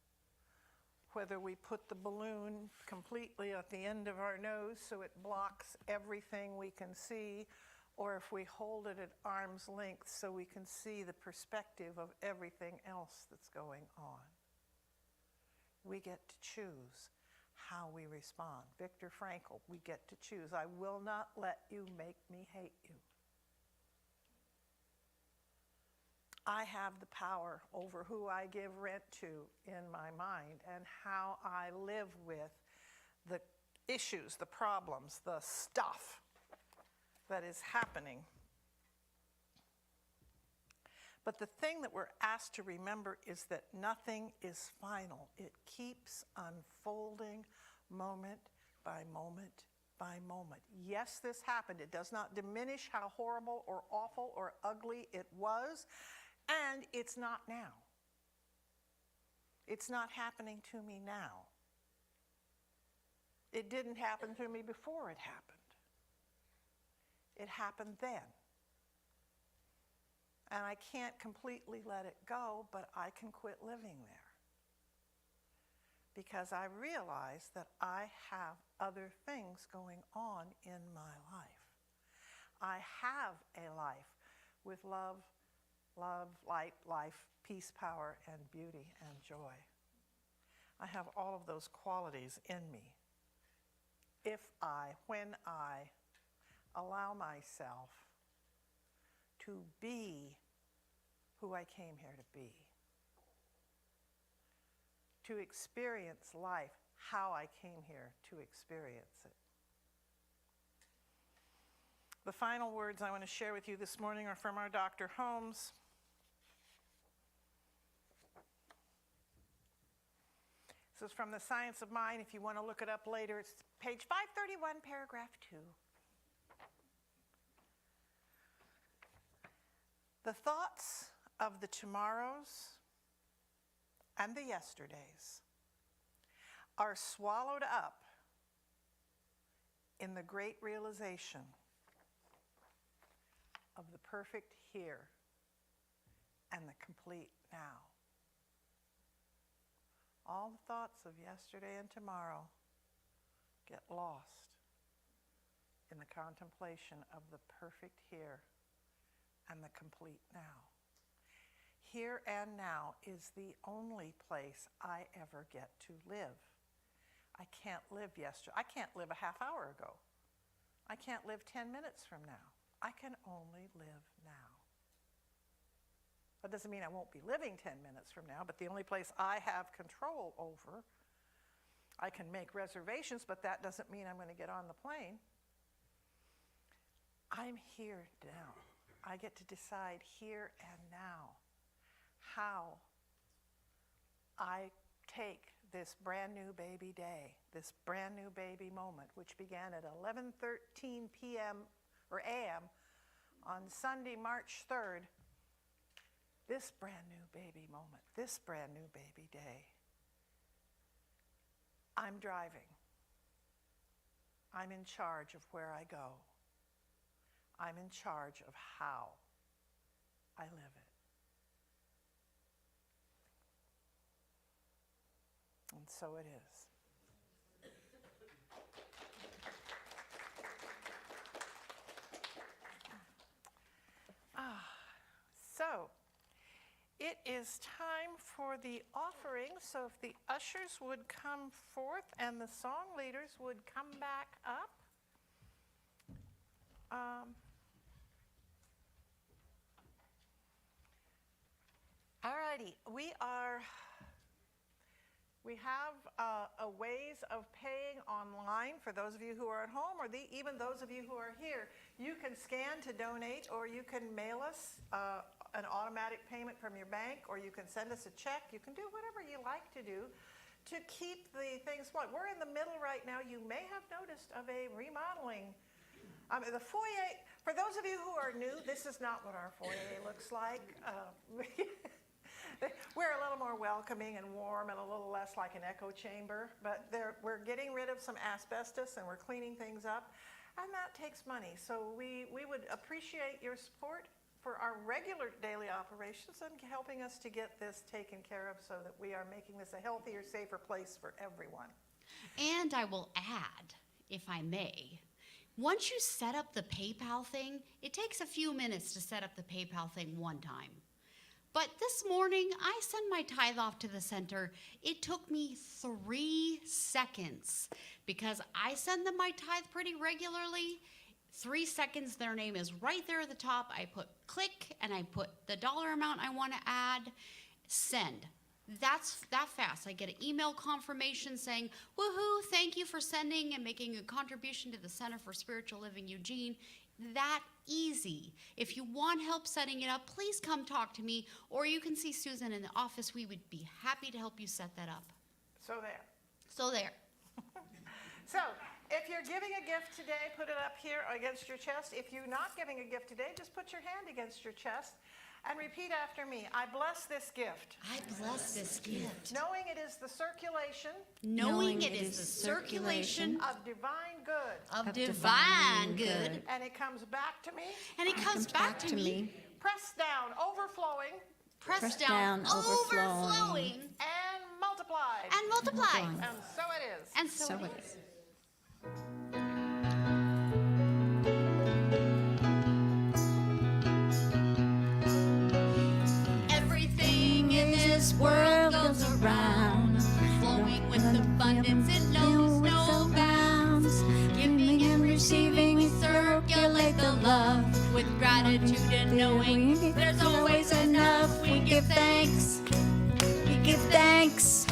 Speaker 6: whether we put the balloon completely at the end of our nose so it blocks everything we can see, or if we hold it at arm's length so we can see the perspective of everything else that's going on. We get to choose how we respond. Viktor Frankl, we get to choose. I will not let you make me hate you. I have the power over who I give rent to in my mind and how I live with the issues, the problems, the stuff that is happening. But the thing that we're asked to remember is that nothing is final. It keeps unfolding moment by moment by moment. Yes, this happened. It does not diminish how horrible or awful or ugly it was, and it's not now. It's not happening to me now. It didn't happen to me before it happened. It happened then. And I can't completely let it go, but I can quit living there. Because I realize that I have other things going on in my life. I have a life with love, light, life, peace, power, and beauty and joy. I have all of those qualities in me. When I allow myself to be who I came here to be, to experience life how I came here to experience it. The final words I want to share with you this morning are from our Dr. Holmes. This is from The Science of Mind. If you want to look it up later, it's page 531, paragraph 2. The thoughts of the tomorrows and the yesterdays are swallowed up in the great realization of the perfect here and the complete now. All the thoughts of yesterday and tomorrow get lost in the contemplation of the perfect here and the complete now. Here and now is the only place I ever get to live. I can't live yesterday. I can't live a half hour ago. I can't live 10 minutes from now. I can only live now. That doesn't mean I won't be living 10 minutes from now, but the only place I have control over, I can make reservations, but that doesn't mean I'm going to get on the plane. I'm here now. I get to decide here and now how I take this brand new baby day, this brand new baby moment, which began at 11:13 p.m. or a.m. on Sunday, March 3rd, this brand new baby moment, this brand new baby day. I'm driving. I'm in charge of where I go. I'm in charge of how I live it. And so it is. So, it is time for the offering. So if the ushers would come forth and the song leaders would come back up. All righty, we have a ways of paying online for those of you who are at home, or even those of you who are here. You can scan to donate, or you can mail us an automatic payment from your bank, or you can send us a check. You can do whatever you like to do to keep the things flowing. We're in the middle right now, you may have noticed, of a remodeling. The foyer, for those of you who are new, this is not what our foyer looks like. We're a little more welcoming and warm and a little less like an echo chamber, but we're getting rid of some asbestos and we're cleaning things up, and that takes money. So we would appreciate your support for our regular daily operations and helping us to get this taken care of so that we are making this a healthier, safer place for everyone.
Speaker 2: And I will add, if I may, once you set up the PayPal thing, it takes a few minutes to set up the PayPal thing one time. But this morning, I sent my tithe off to the center. It took me 3 seconds because I send them my tithe pretty regularly. 3 seconds, their name is right there at the top. I put click and I put the dollar amount I want to add, send. That's that fast. I get an email confirmation saying, woohoo, thank you for sending and making a contribution to the Center for Spiritual Living Eugene. That easy. If you want help setting it up, please come talk to me, or you can see Susan in the office. We would be happy to help you set that up.
Speaker 6: So there.
Speaker 2: So there.
Speaker 6: So if you're giving a gift today, put it up here against your chest. If you're not giving a gift today, just put your hand against your chest and repeat after me. I bless this gift.
Speaker 2: I bless this gift.
Speaker 6: Knowing it is the circulation
Speaker 2: Knowing it is the circulation
Speaker 6: of divine good.
Speaker 2: of divine good.
Speaker 6: And it comes back to me,
Speaker 2: And it comes back to me,
Speaker 6: pressed down, overflowing,
Speaker 2: pressed down, overflowing,
Speaker 6: and multiplied.
Speaker 2: and multiplied.
Speaker 6: And so it is.
Speaker 2: And so it is. Everything in this world goes around, flowing with abundance, it knows no bounds. Giving and receiving, we circulate the love with gratitude and knowing there's always enough. We give thanks, we give thanks,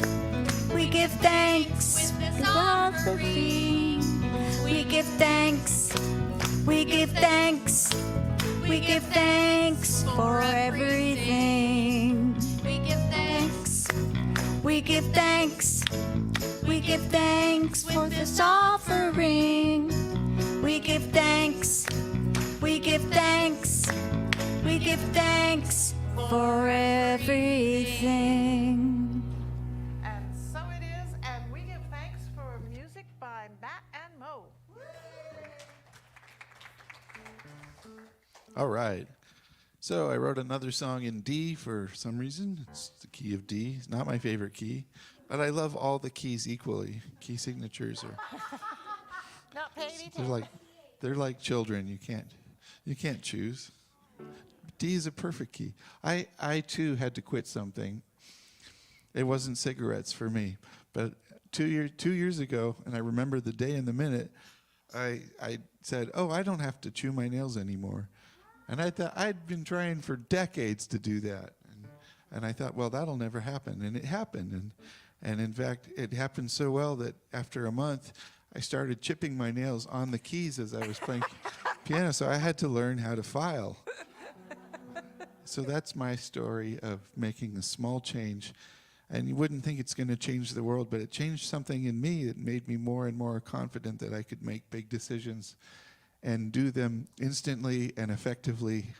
Speaker 2: we give thanks with this offering. We give thanks, we give thanks, we give thanks for everything. We give thanks, we give thanks, we give thanks for this offering. We give thanks, we give thanks, we give thanks for everything.
Speaker 6: And so it is, and we give thanks for music by Matt and Mo.
Speaker 5: All right. So I wrote another song in D for some reason. It's the key of D. It's not my favorite key, but I love all the keys equally. Key signatures are
Speaker 6: Not paying any attention.
Speaker 5: they're like children. You can't choose. D is a perfect key. I too had to quit something. It wasn't cigarettes for me, but 2 years ago, and I remember the day and the minute, I said, "Oh, I don't have to chew my nails anymore." And I thought I'd been trying for decades to do that, and I thought, well, that'll never happen, and it happened, and in fact, it happened so well that after a month, I started chipping my nails on the keys as I was playing piano, so I had to learn how to file. So that's my story of making a small change, and you wouldn't think it's going to change the world, but it changed something in me that made me more and more confident that I could make big decisions and do them instantly and effectively,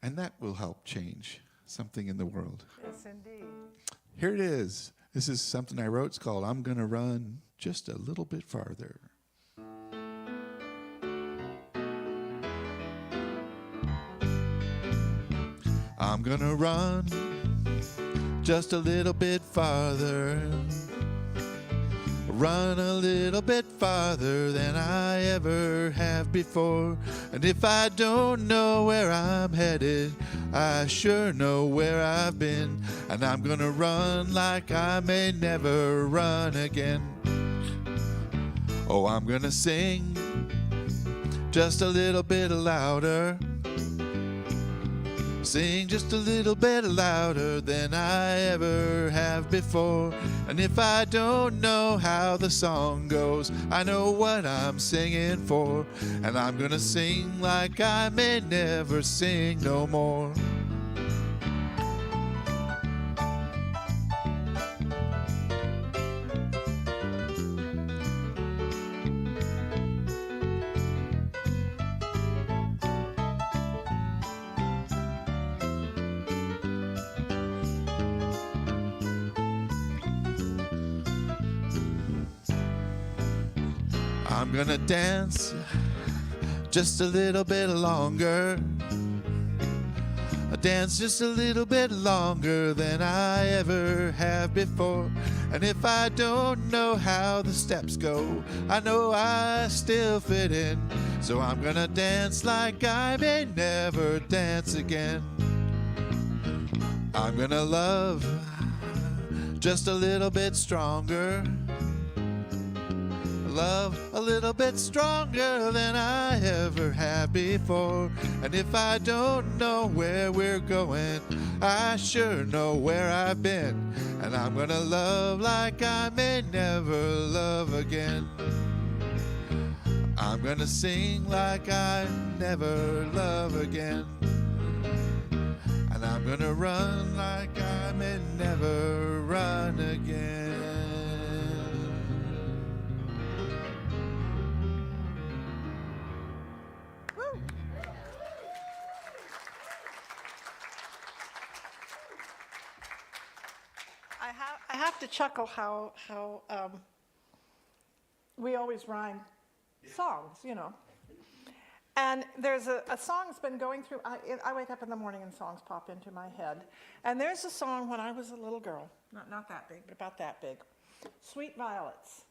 Speaker 5: and that will help change something in the world.
Speaker 6: Yes, indeed.
Speaker 5: Here it is. This is something I wrote. It's called "I'm Gonna Run Just a Little Bit Farther." I'm gonna run just a little bit farther, run a little bit farther than I ever have before. And if I don't know where I'm headed, I sure know where I've been. And I'm gonna run like I may never run again. Oh, I'm gonna sing just a little bit louder. Sing just a little bit louder than I ever have before. And if I don't know how the song goes, I know what I'm singing for. And I'm gonna sing like I may never sing no more. I'm gonna dance just a little bit longer. Dance just a little bit longer than I ever have before. And if I don't know how the steps go, I know I still fit in. So I'm gonna dance like I may never dance again. I'm gonna love just a little bit stronger. Love a little bit stronger than I ever have before. And if I don't know where we're going, I sure know where I've been. And I'm gonna love like I may never love again. I'm gonna sing like I never love again. And I'm gonna run like I may never run again.
Speaker 6: I have to chuckle how we always rhyme songs, you know. And there's a song that's been going through, I wake up in the morning and songs pop into my head. And there's a song when I was a little girl, not that big, but about that big, Sweet Violets.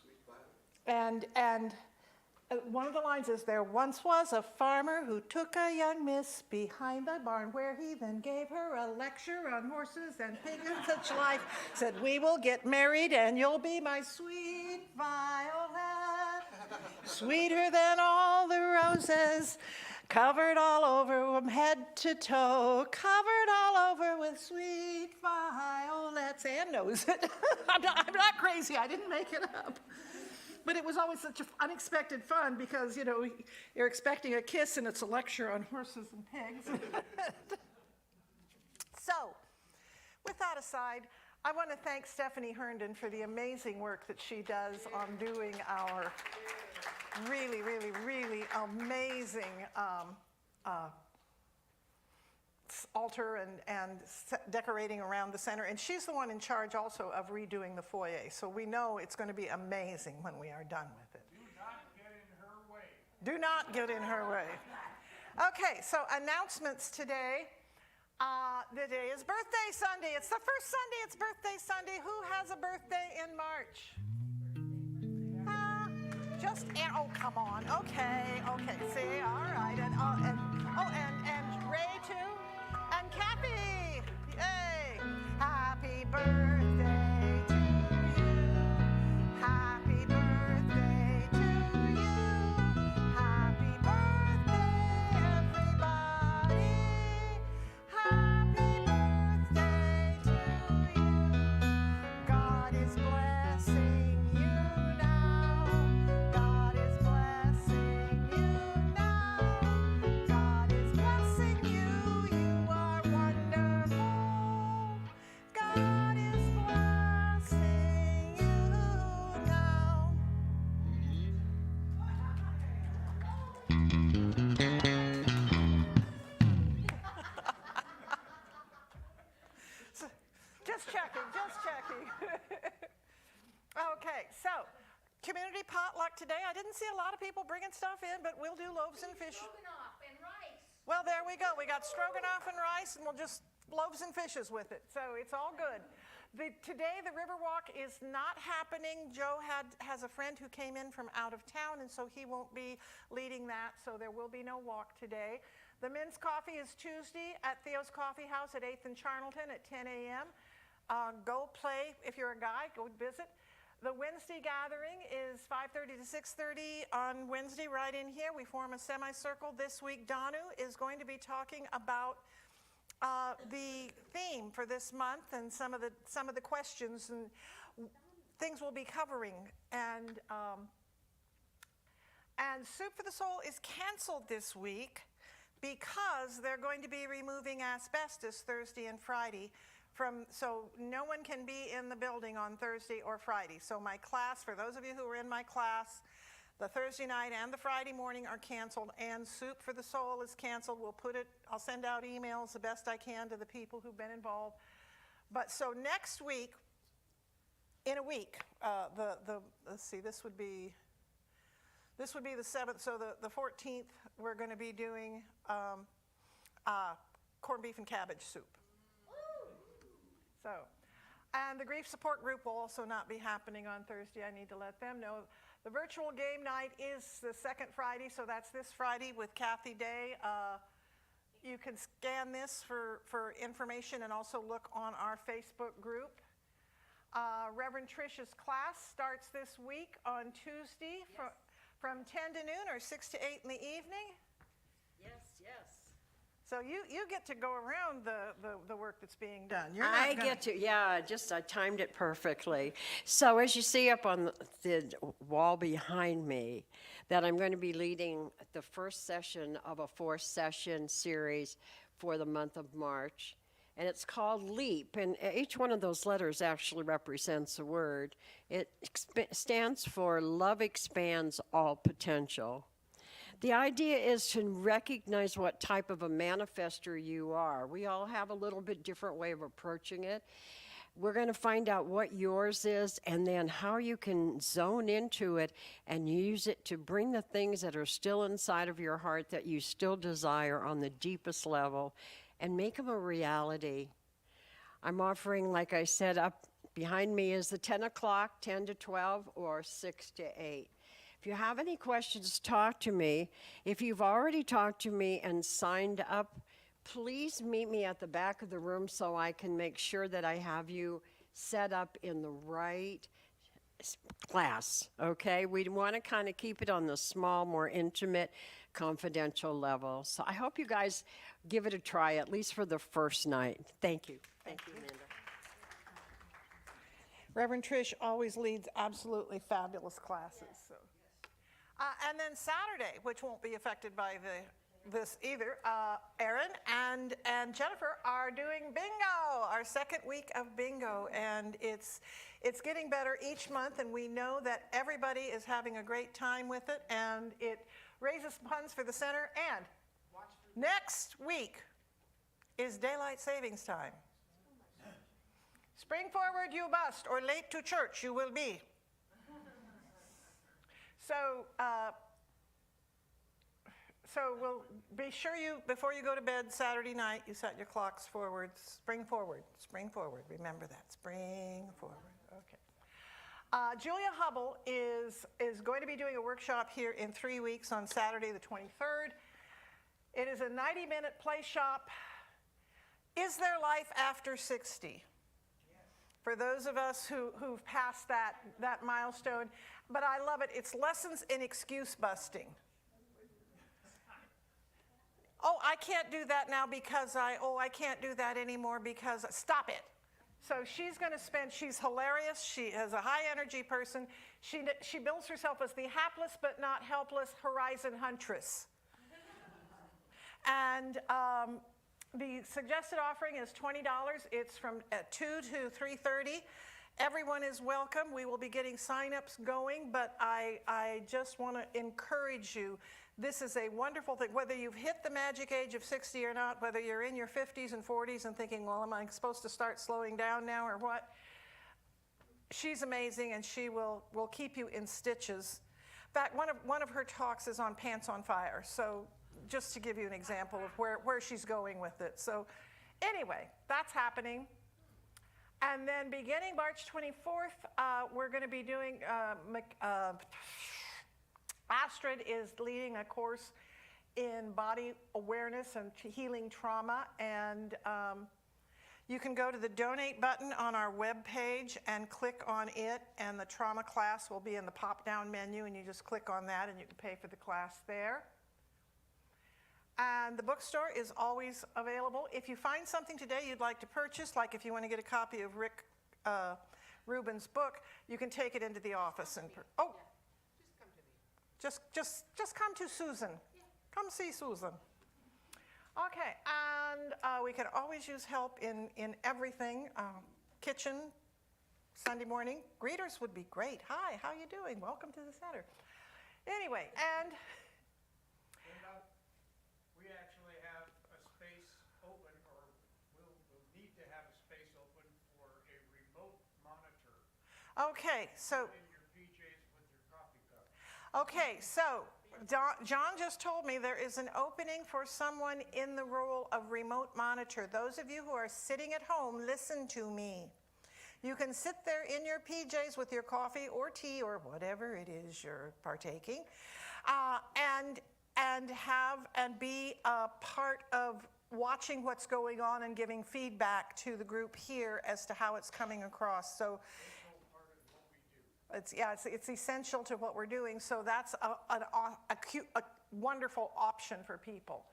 Speaker 6: Sweet Violets. And one of the lines is, there once was a farmer who took a young miss behind the barn, where he then gave her a lecture on horses and pigs and such life. Said, we will get married and you'll be my sweet violet, sweeter than all the roses, covered all over from head to toe, covered all over with sweet violets. Ann knows it. I'm not crazy. I didn't make it up. But it was always such unexpected fun because, you know, you're expecting a kiss and it's a lecture on horses and pigs. So, with that aside, I want to thank Stephanie Herndon for the amazing work that she does on doing our really, really, really amazing altar and decorating around the center. And she's the one in charge also of redoing the foyer. So we know it's going to be amazing when we are done with it.
Speaker 7: Do not get in her way.
Speaker 6: Do not get in her way. Okay, so announcements today. The day is birthday Sunday. It's the first Sunday. It's birthday Sunday. Who has a birthday in March? Oh, come on. Okay. See, all right. And Ray too. And Kathy, yay! Happy birthday to you. Happy birthday to you. Happy birthday, everybody. Happy birthday to you. God is blessing you now. God is blessing you now. God is blessing you. You are wonderful. God is blessing you now. Just checking. Okay, so community potluck today. I didn't see a lot of people bringing stuff in, but we'll do loaves and fish.
Speaker 2: Stroganoff and rice.
Speaker 6: Well, there we go. We got stroganoff and rice, and we'll just loaves and fishes with it. So it's all good. Today, the Riverwalk is not happening. Joe has a friend who came in from out of town, and so he won't be leading that, so there will be no walk today. The men's coffee is Tuesday at Theo's Coffee House at 8th and Charnelton at 10 a.m. Go play. If you're a guy, go visit. The Wednesday gathering is 5:30 to 6:30 on Wednesday right in here. We form a semicircle. This week, Danu is going to be talking about the theme for this month and some of the questions and things we'll be covering. And Soup for the Soul is canceled this week because they're going to be removing asbestos Thursday and Friday so no one can be in the building on Thursday or Friday. So my class, for those of you who are in my class, the Thursday night and the Friday morning are canceled, and Soup for the Soul is canceled. I'll send out emails the best I can to the people who've been involved. But so next week, in a week, let's see, this would be the 7th, so the 14th, we're going to be doing corned beef and cabbage soup. So, and the grief support group will also not be happening on Thursday. I need to let them know. The virtual game night is the second Friday, so that's this Friday with Kathy Day. You can scan this for information and also look on our Facebook group. Reverend Trish's class starts this week on Tuesday from 10 to noon or 6 to 8 in the evening.
Speaker 8: Yes.
Speaker 6: So you get to go around the work that's being done.
Speaker 8: I timed it perfectly. So as you see up on the wall behind me, that I'm going to be leading the first session of a 4-session series for the month of March. And it's called LEAP, and each one of those letters actually represents a word. It stands for Love Expands All Potential. The idea is to recognize what type of a manifester you are. We all have a little bit different way of approaching it. We're going to find out what yours is and then how you can zone into it and use it to bring the things that are still inside of your heart that you still desire on the deepest level and make them a reality. I'm offering, like I said, up behind me is the 10 o'clock, 10 to 12, or 6 to 8. If you have any questions, talk to me. If you've already talked to me and signed up, please meet me at the back of the room so I can make sure that I have you set up in the right class, okay? We want to kind of keep it on the small, more intimate, confidential level. So I hope you guys give it a try, at least for the first night. Thank you. Thank you, Linda.
Speaker 6: Reverend Trish always leads absolutely fabulous classes. So. And then Saturday, which won't be affected by this either, Aaron and Jennifer are doing bingo, our second week of bingo, and it's getting better each month, and we know that everybody is having a great time with it, and it raises funds for the center. And next week is daylight savings time. Spring forward you must, or late to church you will be. So we'll be sure before you go to bed Saturday night, you set your clocks forward. Spring forward. Remember that. Spring forward. Okay. Julia Hubble is going to be doing a workshop here in 3 weeks on Saturday the 23rd. It is a 90-minute play shop. Is there life after 60? For those of us who've passed that milestone. But I love it. It's lessons in excuse busting. Oh, I can't do that now because I can't do that anymore because, stop it. So she's hilarious. She is a high energy person. She bills herself as the hapless but not helpless horizon huntress. And the suggested offering is $20. It's from 2 to 3:30. Everyone is welcome. We will be getting sign-ups going, but I just want to encourage you. This is a wonderful thing. Whether you've hit the magic age of 60 or not, whether you're in your 50s and 40s and thinking, well, am I supposed to start slowing down now or what? She's amazing, and she will keep you in stitches. In fact, one of her talks is on Pants on Fire, so just to give you an example of where she's going with it. So anyway, that's happening. And then beginning March 24th, we're going to be doing, Astrid is leading a course in body awareness and healing trauma. And you can go to the donate button on our webpage and click on it, and the trauma class will be in the pop-down menu, and you just click on that and you can pay for the class there. And the bookstore is always available. If you find something today you'd like to purchase, like if you want to get a copy of Rick Rubin's book, you can take it into the office and just come to Susan. Come see Susan. Okay, and we can always use help in everything. Kitchen, Sunday morning. Greeters would be great. Hi, how you doing? Welcome to the center. Anyway, and
Speaker 7: we actually have a space open, or we'll need to have a space open for a remote monitor.
Speaker 6: okay, so
Speaker 7: In your PJs with your coffee cup.
Speaker 6: okay, so John just told me there is an opening for someone in the role of remote monitor. Those of you who are sitting at home, listen to me. You can sit there in your PJs with your coffee or tea or whatever it is you're partaking, and be a part of watching what's going on and giving feedback to the group here as to how it's coming across. So it's essential to what we're doing. So that's a wonderful option for people.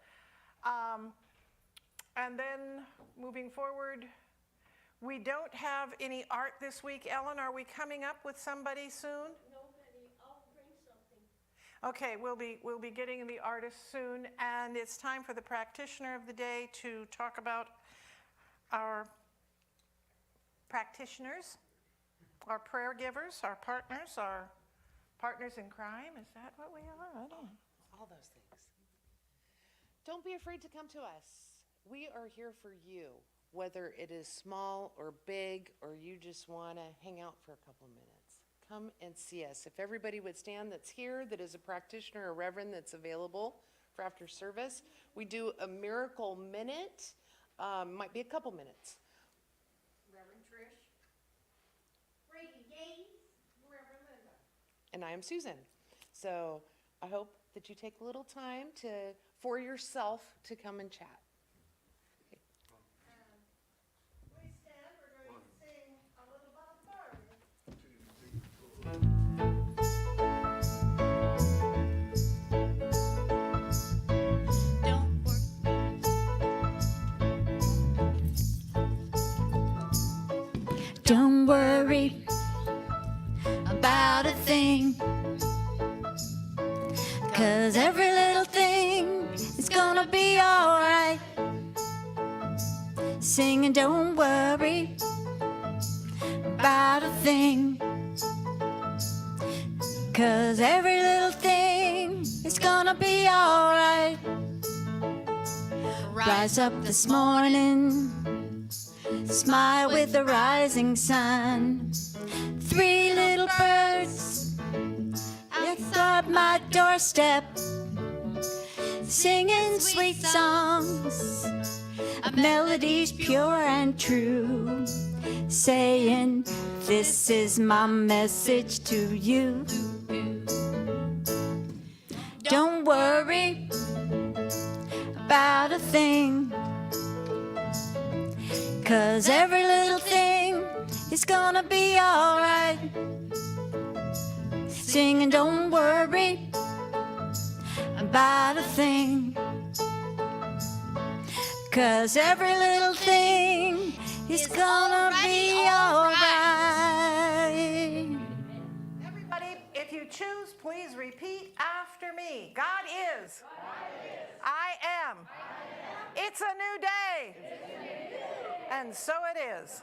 Speaker 6: And then moving forward, we don't have any art this week. Ellen, are we coming up with somebody soon?
Speaker 9: No, Penny, I'll bring something.
Speaker 6: Okay, we'll be getting the artist soon, and it's time for the practitioner of the day to talk about our practitioners, our prayer givers, our partners in crime. Is that what we are? I don't know.
Speaker 1: All those things. Don't be afraid to come to us. We are here for you, whether it is small or big, or you just want to hang out for a couple of minutes. Come and see us. If everybody would stand that's here, that is a practitioner or reverend that's available for after service. We do a miracle minute, might be a couple minutes.
Speaker 2: Reverend Trish. Brady Gaines. Reverend Linda.
Speaker 1: And I am Susan. So I hope that you take a little time for yourself to come and chat.
Speaker 6: We stand, we're going to sing a little Bob Marley.
Speaker 3: Don't worry about a thing, 'cause every little thing is gonna be alright. Singing, don't worry about a thing, 'cause every little thing is gonna be alright. Rise up this morning, smile with the rising sun. 3 little birds outside my doorstep, singing sweet songs of melodies pure and true, saying, this is my message to you. Don't worry about a thing, 'cause every little thing is gonna be alright. Singing, don't worry about a thing, 'cause every little thing is gonna be alright.
Speaker 6: Everybody, if you choose, please repeat after me. God is. I am. It's a new day. And so it is.